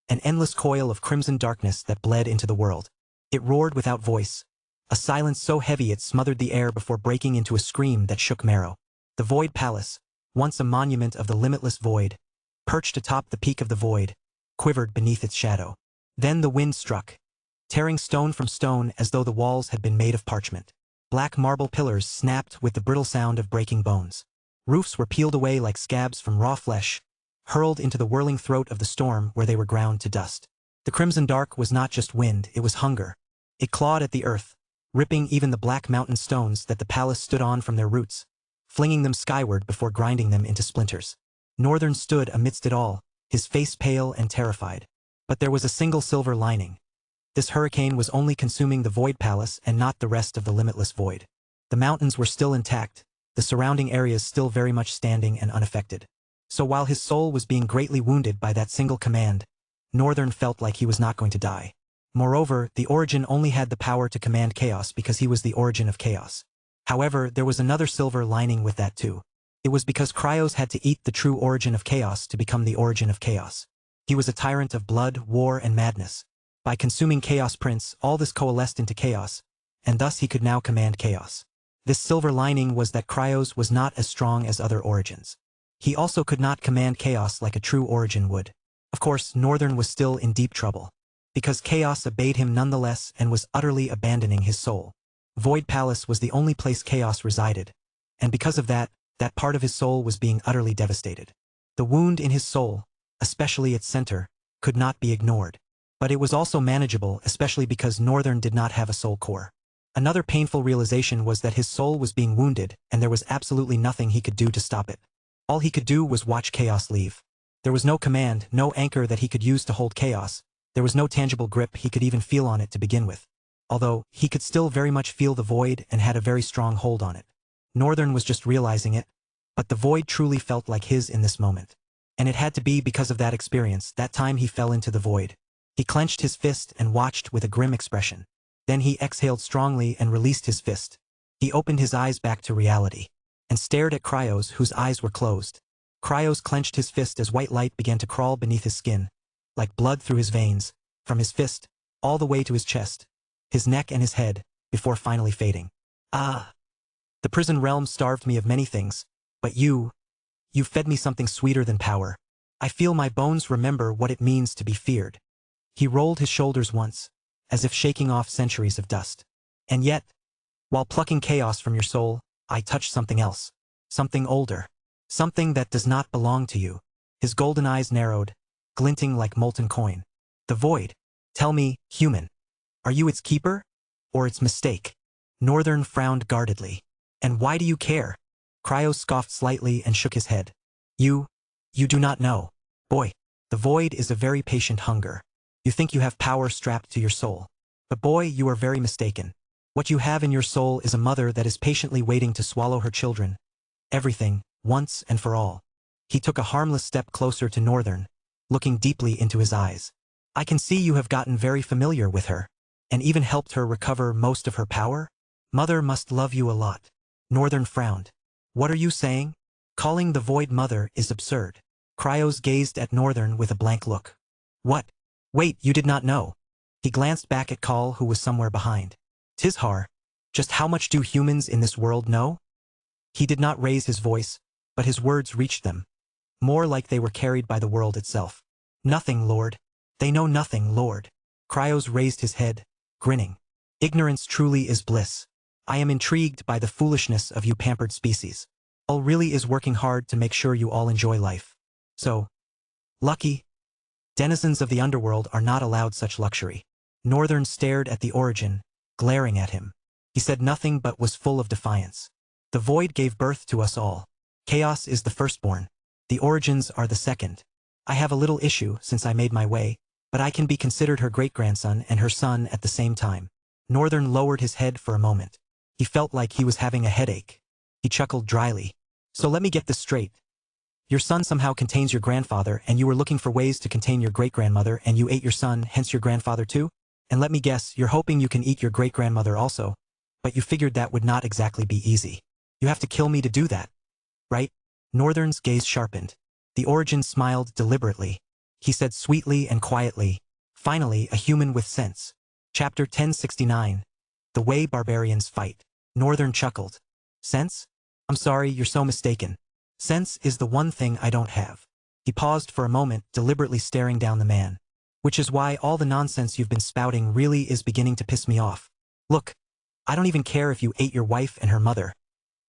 An endless coil of crimson darkness that bled into the world. It roared without voice. A silence so heavy it smothered the air before breaking into a scream that shook marrow. The Void Palace, once a monument of the limitless void, perched atop the peak of the void, quivered beneath its shadow. Then the wind struck, tearing stone from stone as though the walls had been made of parchment. Black marble pillars snapped with the brittle sound of breaking bones. Roofs were peeled away like scabs from raw flesh, hurled into the whirling throat of the storm where they were ground to dust. The crimson dark was not just wind, it was hunger. It clawed at the earth, ripping even the black mountain stones that the palace stood on from their roots, flinging them skyward before grinding them into splinters. Northern stood amidst it all, his face pale and terrified. But there was a single silver lining. This hurricane was only consuming the Void Palace and not the rest of the limitless void. The mountains were still intact, the surrounding areas still very much standing and unaffected. So while his soul was being greatly wounded by that single command, Northern felt like he was not going to die. Moreover, the Origin only had the power to command chaos because he was the origin of chaos. However, there was another silver lining with that too. It was because Cryos had to eat the true origin of chaos to become the origin of chaos. He was a tyrant of blood, war, and madness. By consuming Chaos Prince, all this coalesced into chaos, and thus he could now command chaos. This silver lining was that Cryos was not as strong as other origins. He also could not command chaos like a true origin would. Of course, Northern was still in deep trouble, because chaos obeyed him nonetheless and was utterly abandoning his soul. Void Palace was the only place chaos resided, and because of that, that part of his soul was being utterly devastated. The wound in his soul, especially its center, could not be ignored. But it was also manageable, especially because Northern did not have a soul core. Another painful realization was that his soul was being wounded, and there was absolutely nothing he could do to stop it. All he could do was watch chaos leave. There was no command, no anchor that he could use to hold chaos. There was no tangible grip he could even feel on it to begin with. Although, he could still very much feel the void and had a very strong hold on it. Northern was just realizing it, but the void truly felt like his in this moment. And it had to be because of that experience, that time he fell into the void. He clenched his fist and watched with a grim expression. Then he exhaled strongly and released his fist. He opened his eyes back to reality, and stared at Cryos, whose eyes were closed. Cryos clenched his fist as white light began to crawl beneath his skin, like blood through his veins, from his fist, all the way to his chest, his neck and his head, before finally fading. Ah! The prison realm starved me of many things, but you fed me something sweeter than power. I feel my bones remember what it means to be feared. He rolled his shoulders once, as if shaking off centuries of dust. And yet, while plucking chaos from your soul, I touched something else. Something older. Something that does not belong to you. His golden eyes narrowed, glinting like molten coin. The void. Tell me, human. Are you its keeper? Or its mistake? Northern frowned guardedly. And why do you care? Cryos scoffed slightly and shook his head. You do not know. Boy, the void is a very patient hunger. You think you have power strapped to your soul. But boy, you are very mistaken. What you have in your soul is a mother that is patiently waiting to swallow her children. Everything, once and for all. He took a harmless step closer to Northern, looking deeply into his eyes. I can see you have gotten very familiar with her, and even helped her recover most of her power. Mother must love you a lot. Northern frowned. What are you saying? Calling the void mother is absurd. Cryos gazed at Northern with a blank look. What? Wait, you did not know. He glanced back at Call, who was somewhere behind. Tishar, just how much do humans in this world know? He did not raise his voice, but his words reached them, more like they were carried by the world itself. Nothing, Lord. They know nothing, Lord. Cryos raised his head, grinning. Ignorance truly is bliss. I am intrigued by the foolishness of you pampered species. All really is working hard to make sure you all enjoy life. So, lucky. Denizens of the underworld are not allowed such luxury. Northern stared at the Origin, glaring at him. He said nothing but was full of defiance. The void gave birth to us all. Chaos is the firstborn. The Origins are the second. I have a little issue since I made my way, but I can be considered her great-grandson and her son at the same time. Northern lowered his head for a moment. He felt like he was having a headache. He chuckled dryly. So let me get this straight. Your son somehow contains your grandfather, and you were looking for ways to contain your great-grandmother, and you ate your son, hence your grandfather too? And let me guess, you're hoping you can eat your great-grandmother also. But you figured that would not exactly be easy. You have to kill me to do that, right? Northern's gaze sharpened. The Origin smiled deliberately. He said sweetly and quietly, finally a human with sense. Chapter 1069. The Way Barbarians Fight. Northern chuckled. Sense? I'm sorry, you're so mistaken. Sense is the one thing I don't have. He paused for a moment, deliberately staring down the man. Which is why all the nonsense you've been spouting really is beginning to piss me off. Look, I don't even care if you ate your wife and her mother.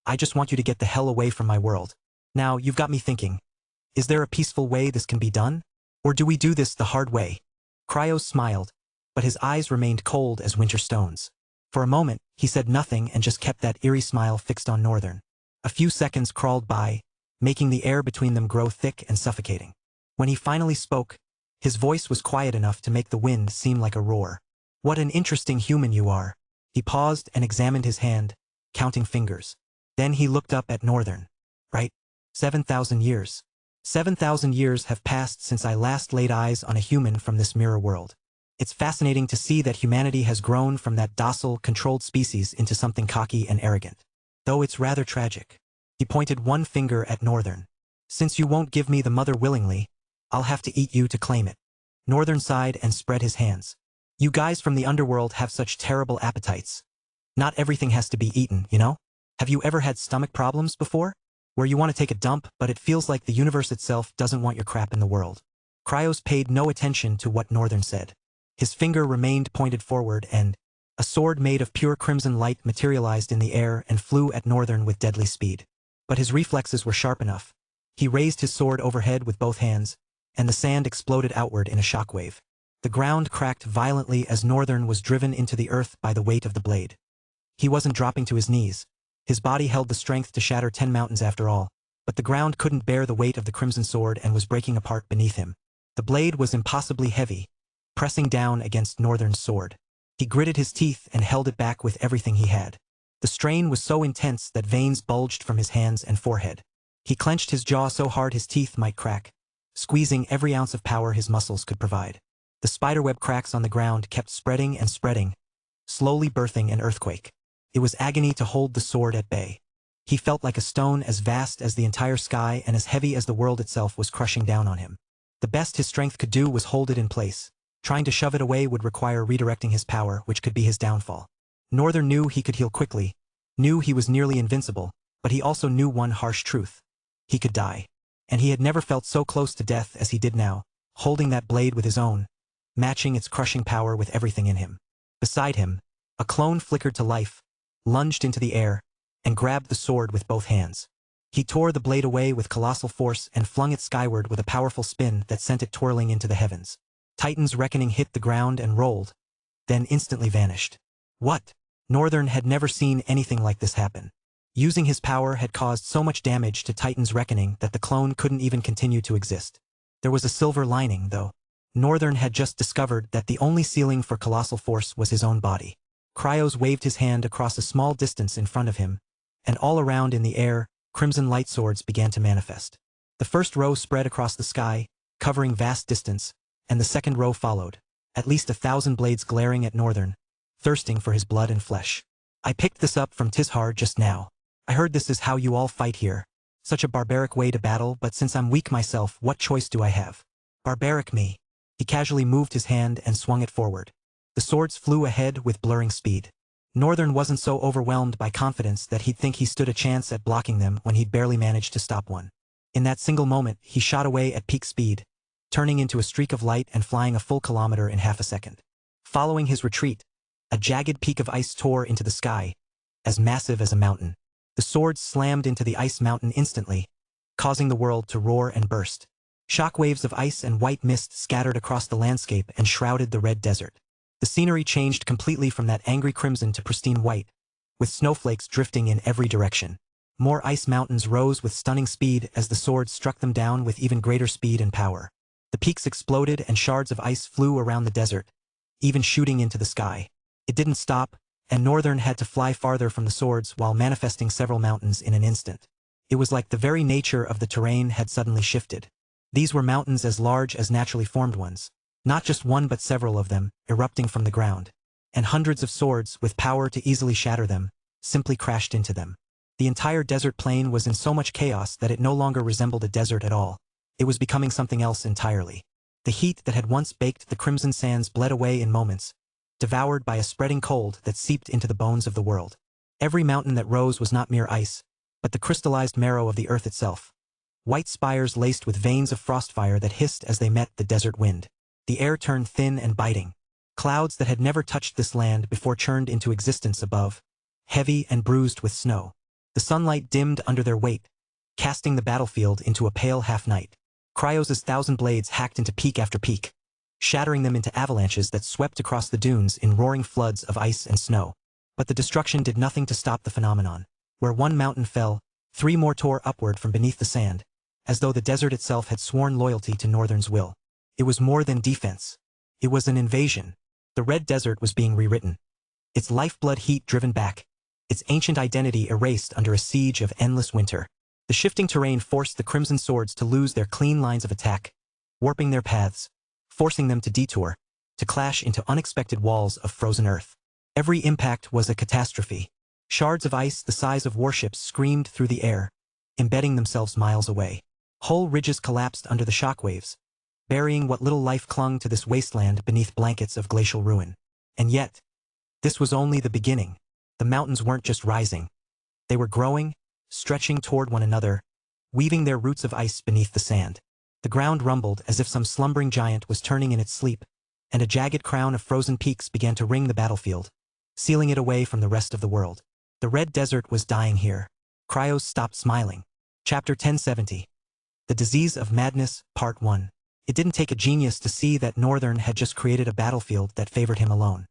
I just want you to get the hell away from my world. Now, you've got me thinking. Is there a peaceful way this can be done? Or do we do this the hard way? Cryos smiled, but his eyes remained cold as winter stones. For a moment, he said nothing and just kept that eerie smile fixed on Northern. A few seconds crawled by, making the air between them grow thick and suffocating. When he finally spoke, his voice was quiet enough to make the wind seem like a roar. What an interesting human you are. He paused and examined his hand, counting fingers. Then he looked up at Northern. Right? 7,000 years. 7,000 years have passed since I last laid eyes on a human from this mirror world. It's fascinating to see that humanity has grown from that docile, controlled species into something cocky and arrogant. Though it's rather tragic. He pointed one finger at Northern. Since you won't give me the mother willingly, I'll have to eat you to claim it. Northern sighed and spread his hands. You guys from the underworld have such terrible appetites. Not everything has to be eaten, you know? Have you ever had stomach problems before? Where you want to take a dump, but it feels like the universe itself doesn't want your crap in the world. Cryos paid no attention to what Northern said. His finger remained pointed forward and a sword made of pure crimson light materialized in the air and flew at Northern with deadly speed. But his reflexes were sharp enough. He raised his sword overhead with both hands, and the sand exploded outward in a shockwave. The ground cracked violently as Northern was driven into the earth by the weight of the blade. He wasn't dropping to his knees. His body held the strength to shatter 10 mountains after all, but the ground couldn't bear the weight of the crimson sword and was breaking apart beneath him. The blade was impossibly heavy, pressing down against Northern's sword. He gritted his teeth and held it back with everything he had. The strain was so intense that veins bulged from his hands and forehead. He clenched his jaw so hard his teeth might crack, squeezing every ounce of power his muscles could provide. The spiderweb cracks on the ground kept spreading and spreading, slowly birthing an earthquake. It was agony to hold the sword at bay. He felt like a stone as vast as the entire sky and as heavy as the world itself was crushing down on him. The best his strength could do was hold it in place. Trying to shove it away would require redirecting his power, which could be his downfall. Northern knew he could heal quickly, knew he was nearly invincible, but he also knew one harsh truth. He could die. And he had never felt so close to death as he did now, holding that blade with his own, matching its crushing power with everything in him. Beside him, a clone flickered to life, lunged into the air, and grabbed the sword with both hands. He tore the blade away with colossal force and flung it skyward with a powerful spin that sent it twirling into the heavens. Titan's reckoning hit the ground and rolled, then instantly vanished. What? Northern had never seen anything like this happen. Using his power had caused so much damage to Titan's reckoning that the clone couldn't even continue to exist. There was a silver lining, though. Northern had just discovered that the only ceiling for colossal force was his own body. Cryos waved his hand across a small distance in front of him, and all around in the air, crimson light swords began to manifest. The first row spread across the sky, covering vast distance, and the second row followed, at least 1,000 blades glaring at Northern, thirsting for his blood and flesh. I picked this up from Tishar just now. I heard this is how you all fight here. Such a barbaric way to battle, but since I'm weak myself, what choice do I have? Barbaric me. He casually moved his hand and swung it forward. The swords flew ahead with blurring speed. Northern wasn't so overwhelmed by confidence that he'd think he stood a chance at blocking them when he'd barely managed to stop one. In that single moment, he shot away at peak speed, turning into a streak of light and flying a full kilometer in half a second. Following his retreat, a jagged peak of ice tore into the sky, as massive as a mountain. The swords slammed into the ice mountain instantly, causing the world to roar and burst. Shockwaves of ice and white mist scattered across the landscape and shrouded the red desert. The scenery changed completely from that angry crimson to pristine white, with snowflakes drifting in every direction. More ice mountains rose with stunning speed as the swords struck them down with even greater speed and power. The peaks exploded and shards of ice flew around the desert, even shooting into the sky. It didn't stop, and Northern had to fly farther from the swords while manifesting several mountains in an instant. It was like the very nature of the terrain had suddenly shifted. These were mountains as large as naturally formed ones. Not just one but several of them, erupting from the ground. And hundreds of swords, with power to easily shatter them, simply crashed into them. The entire desert plain was in so much chaos that it no longer resembled a desert at all. It was becoming something else entirely. The heat that had once baked the crimson sands bled away in moments, devoured by a spreading cold that seeped into the bones of the world. Every mountain that rose was not mere ice, but the crystallized marrow of the earth itself. White spires laced with veins of frostfire that hissed as they met the desert wind. The air turned thin and biting. Clouds that had never touched this land before churned into existence above, heavy and bruised with snow. The sunlight dimmed under their weight, casting the battlefield into a pale half-night. Cryos' 1,000 blades hacked into peak after peak, shattering them into avalanches that swept across the dunes in roaring floods of ice and snow. But the destruction did nothing to stop the phenomenon. Where one mountain fell, 3 more tore upward from beneath the sand, as though the desert itself had sworn loyalty to Northern's will. It was more than defense. It was an invasion. The Red Desert was being rewritten. Its lifeblood heat driven back. Its ancient identity erased under a siege of endless winter. The shifting terrain forced the Crimson Swords to lose their clean lines of attack, warping their paths, forcing them to detour, to clash into unexpected walls of frozen earth. Every impact was a catastrophe. Shards of ice the size of warships screamed through the air, embedding themselves miles away. Whole ridges collapsed under the shockwaves, burying what little life clung to this wasteland beneath blankets of glacial ruin. And yet, this was only the beginning. The mountains weren't just rising. They were growing, stretching toward one another, weaving their roots of ice beneath the sand. The ground rumbled as if some slumbering giant was turning in its sleep, and a jagged crown of frozen peaks began to ring the battlefield, sealing it away from the rest of the world. The Red Desert was dying here. Cryos stopped smiling. Chapter 1070. The Disease of Madness, Part 1. It didn't take a genius to see that Northern had just created a battlefield that favored him alone.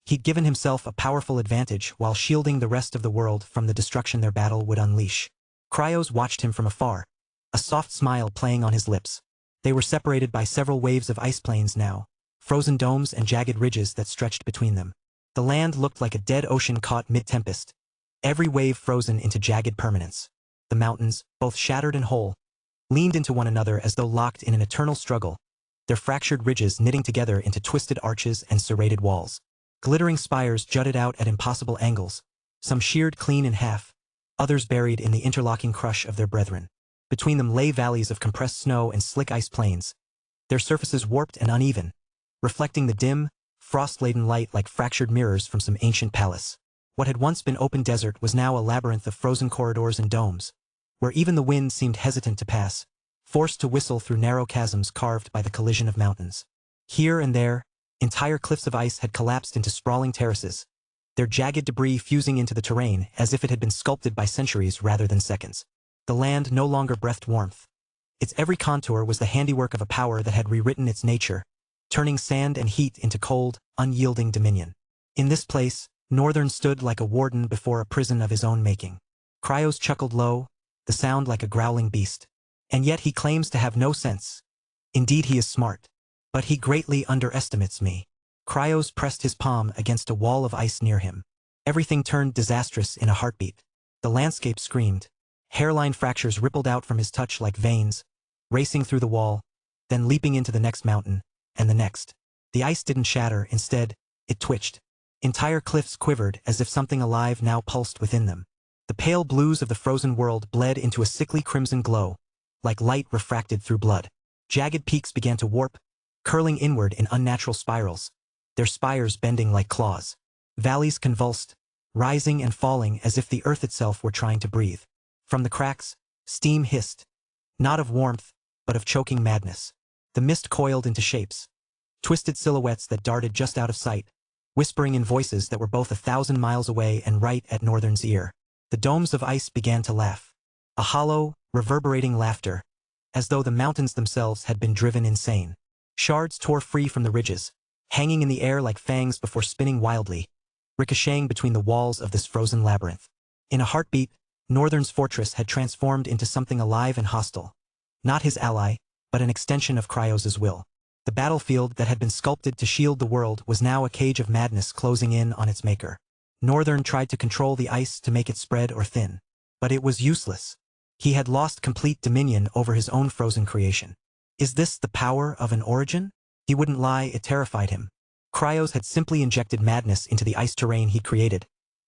He'd given himself a powerful advantage while shielding the rest of the world from the destruction their battle would unleash. Cryos watched him from afar, a soft smile playing on his lips. They were separated by several waves of ice plains now, frozen domes and jagged ridges that stretched between them. The land looked like a dead ocean caught mid-tempest, every wave frozen into jagged permanence. The mountains, both shattered and whole, leaned into one another as though locked in an eternal struggle, their fractured ridges knitting together into twisted arches and serrated walls. Glittering spires jutted out at impossible angles, some sheared clean in half, others buried in the interlocking crush of their brethren. Between them lay valleys of compressed snow and slick ice plains, their surfaces warped and uneven, reflecting the dim, frost-laden light like fractured mirrors from some ancient palace. What had once been open desert was now a labyrinth of frozen corridors and domes, where even the wind seemed hesitant to pass, forced to whistle through narrow chasms carved by the collision of mountains. Here and there, entire cliffs of ice had collapsed into sprawling terraces, their jagged debris fusing into the terrain as if it had been sculpted by centuries rather than seconds. The land no longer breathed warmth. Its every contour was the handiwork of a power that had rewritten its nature, turning sand and heat into cold, unyielding dominion. In this place, Northern stood like a warden before a prison of his own making. Cryos chuckled low, the sound like a growling beast. And yet he claims to have no sense. Indeed he is smart. But he greatly underestimates me. Cryos pressed his palm against a wall of ice near him. Everything turned disastrous in a heartbeat. The landscape screamed. Hairline fractures rippled out from his touch like veins, racing through the wall, then leaping into the next mountain, and the next. The ice didn't shatter, instead, it twitched. Entire cliffs quivered as if something alive now pulsed within them. The pale blues of the frozen world bled into a sickly crimson glow, like light refracted through blood. Jagged peaks began to warp, curling inward in unnatural spirals, their spires bending like claws. Valleys convulsed, rising and falling as if the earth itself were trying to breathe. From the cracks, steam hissed, not of warmth, but of choking madness. The mist coiled into shapes, twisted silhouettes that darted just out of sight, whispering in voices that were both 1,000 miles away and right at Northern's ear. The domes of ice began to laugh, a hollow, reverberating laughter, as though the mountains themselves had been driven insane. Shards tore free from the ridges, hanging in the air like fangs before spinning wildly, ricocheting between the walls of this frozen labyrinth. In a heartbeat, Northern's fortress had transformed into something alive and hostile. Not his ally, but an extension of Cryos's will. The battlefield that had been sculpted to shield the world was now a cage of madness closing in on its maker. Northern tried to control the ice to make it spread or thin. But it was useless. He had lost complete dominion over his own frozen creation. Is this the power of an origin? He wouldn't lie, it terrified him. Cryos had simply injected madness into the ice terrain he created,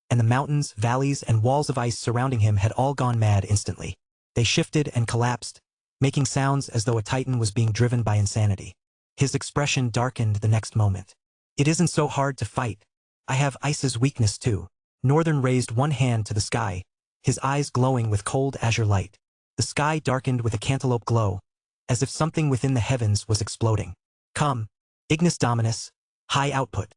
and the mountains, valleys, and walls of ice surrounding him had all gone mad instantly. They shifted and collapsed, making sounds as though a titan was being driven by insanity. His expression darkened the next moment. It isn't so hard to fight. I have ice's weakness too. Northern raised one hand to the sky, his eyes glowing with cold azure light. The sky darkened with a cantaloupe glow, as if something within the heavens was exploding. Come, Ignis Dominus, high output.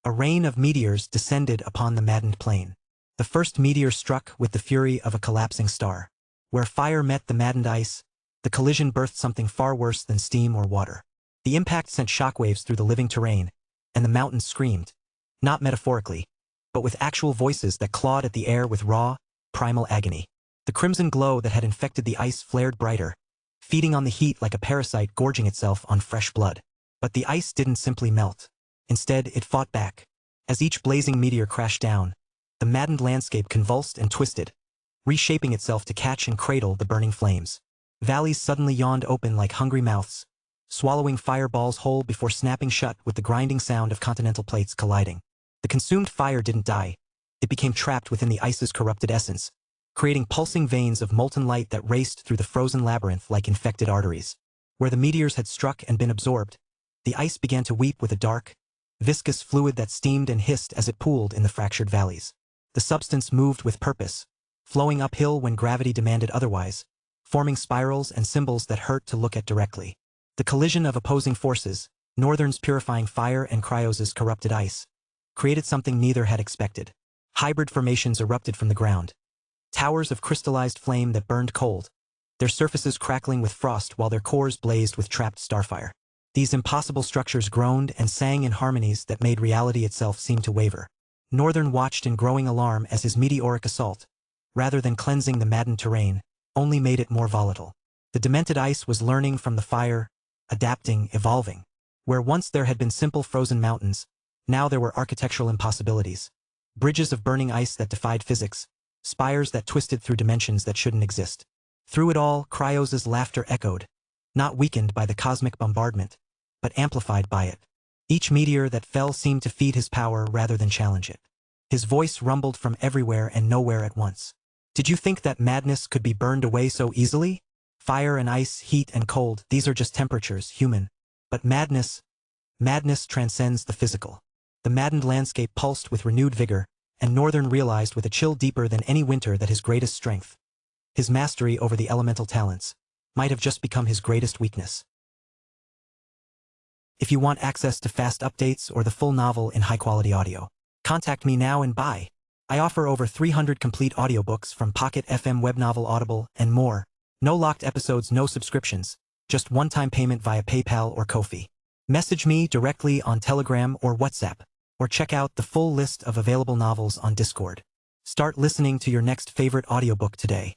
A rain of meteors descended upon the maddened plain. The first meteor struck with the fury of a collapsing star. Where fire met the maddened ice, the collision birthed something far worse than steam or water. The impact sent shockwaves through the living terrain, and the mountains screamed, not metaphorically, but with actual voices that clawed at the air with raw, primal agony. The crimson glow that had infected the ice flared brighter, feeding on the heat like a parasite gorging itself on fresh blood. But the ice didn't simply melt. Instead, it fought back. As each blazing meteor crashed down, the maddened landscape convulsed and twisted, reshaping itself to catch and cradle the burning flames. Valleys suddenly yawned open like hungry mouths, swallowing fireballs whole before snapping shut with the grinding sound of continental plates colliding. The consumed fire didn't die. It became trapped within the ice's corrupted essence, creating pulsing veins of molten light that raced through the frozen labyrinth like infected arteries. Where the meteors had struck and been absorbed, the ice began to weep with a dark, viscous fluid that steamed and hissed as it pooled in the fractured valleys. The substance moved with purpose, flowing uphill when gravity demanded otherwise, forming spirals and symbols that hurt to look at directly. The collision of opposing forces, Northern's purifying fire and Cryos's corrupted ice, created something neither had expected. Hybrid formations erupted from the ground. Towers of crystallized flame that burned cold, their surfaces crackling with frost while their cores blazed with trapped starfire. These impossible structures groaned and sang in harmonies that made reality itself seem to waver. Northern watched in growing alarm as his meteoric assault, rather than cleansing the maddened terrain, only made it more volatile. The demented ice was learning from the fire, adapting, evolving. Where once there had been simple frozen mountains, now there were architectural impossibilities. Bridges of burning ice that defied physics, spires that twisted through dimensions that shouldn't exist. Through it all, Cryos's laughter echoed, not weakened by the cosmic bombardment, but amplified by it. Each meteor that fell seemed to feed his power rather than challenge it. His voice rumbled from everywhere and nowhere at once. Did you think that madness could be burned away so easily? Fire and ice, heat and cold, these are just temperatures, human. But madness transcends the physical. The maddened landscape pulsed with renewed vigor, and Northern realized with a chill deeper than any winter that his greatest strength, his mastery over the elemental talents, might have just become his greatest weakness. If you want access to fast updates or the full novel in high-quality audio, contact me now and buy. I offer over 300 complete audiobooks from Pocket FM, Webnovel, Audible, and more. No locked episodes, no subscriptions, just one-time payment via PayPal or Ko-fi. Message me directly on Telegram or WhatsApp, or check out the full list of available novels on Discord. Start listening to your next favorite audiobook today.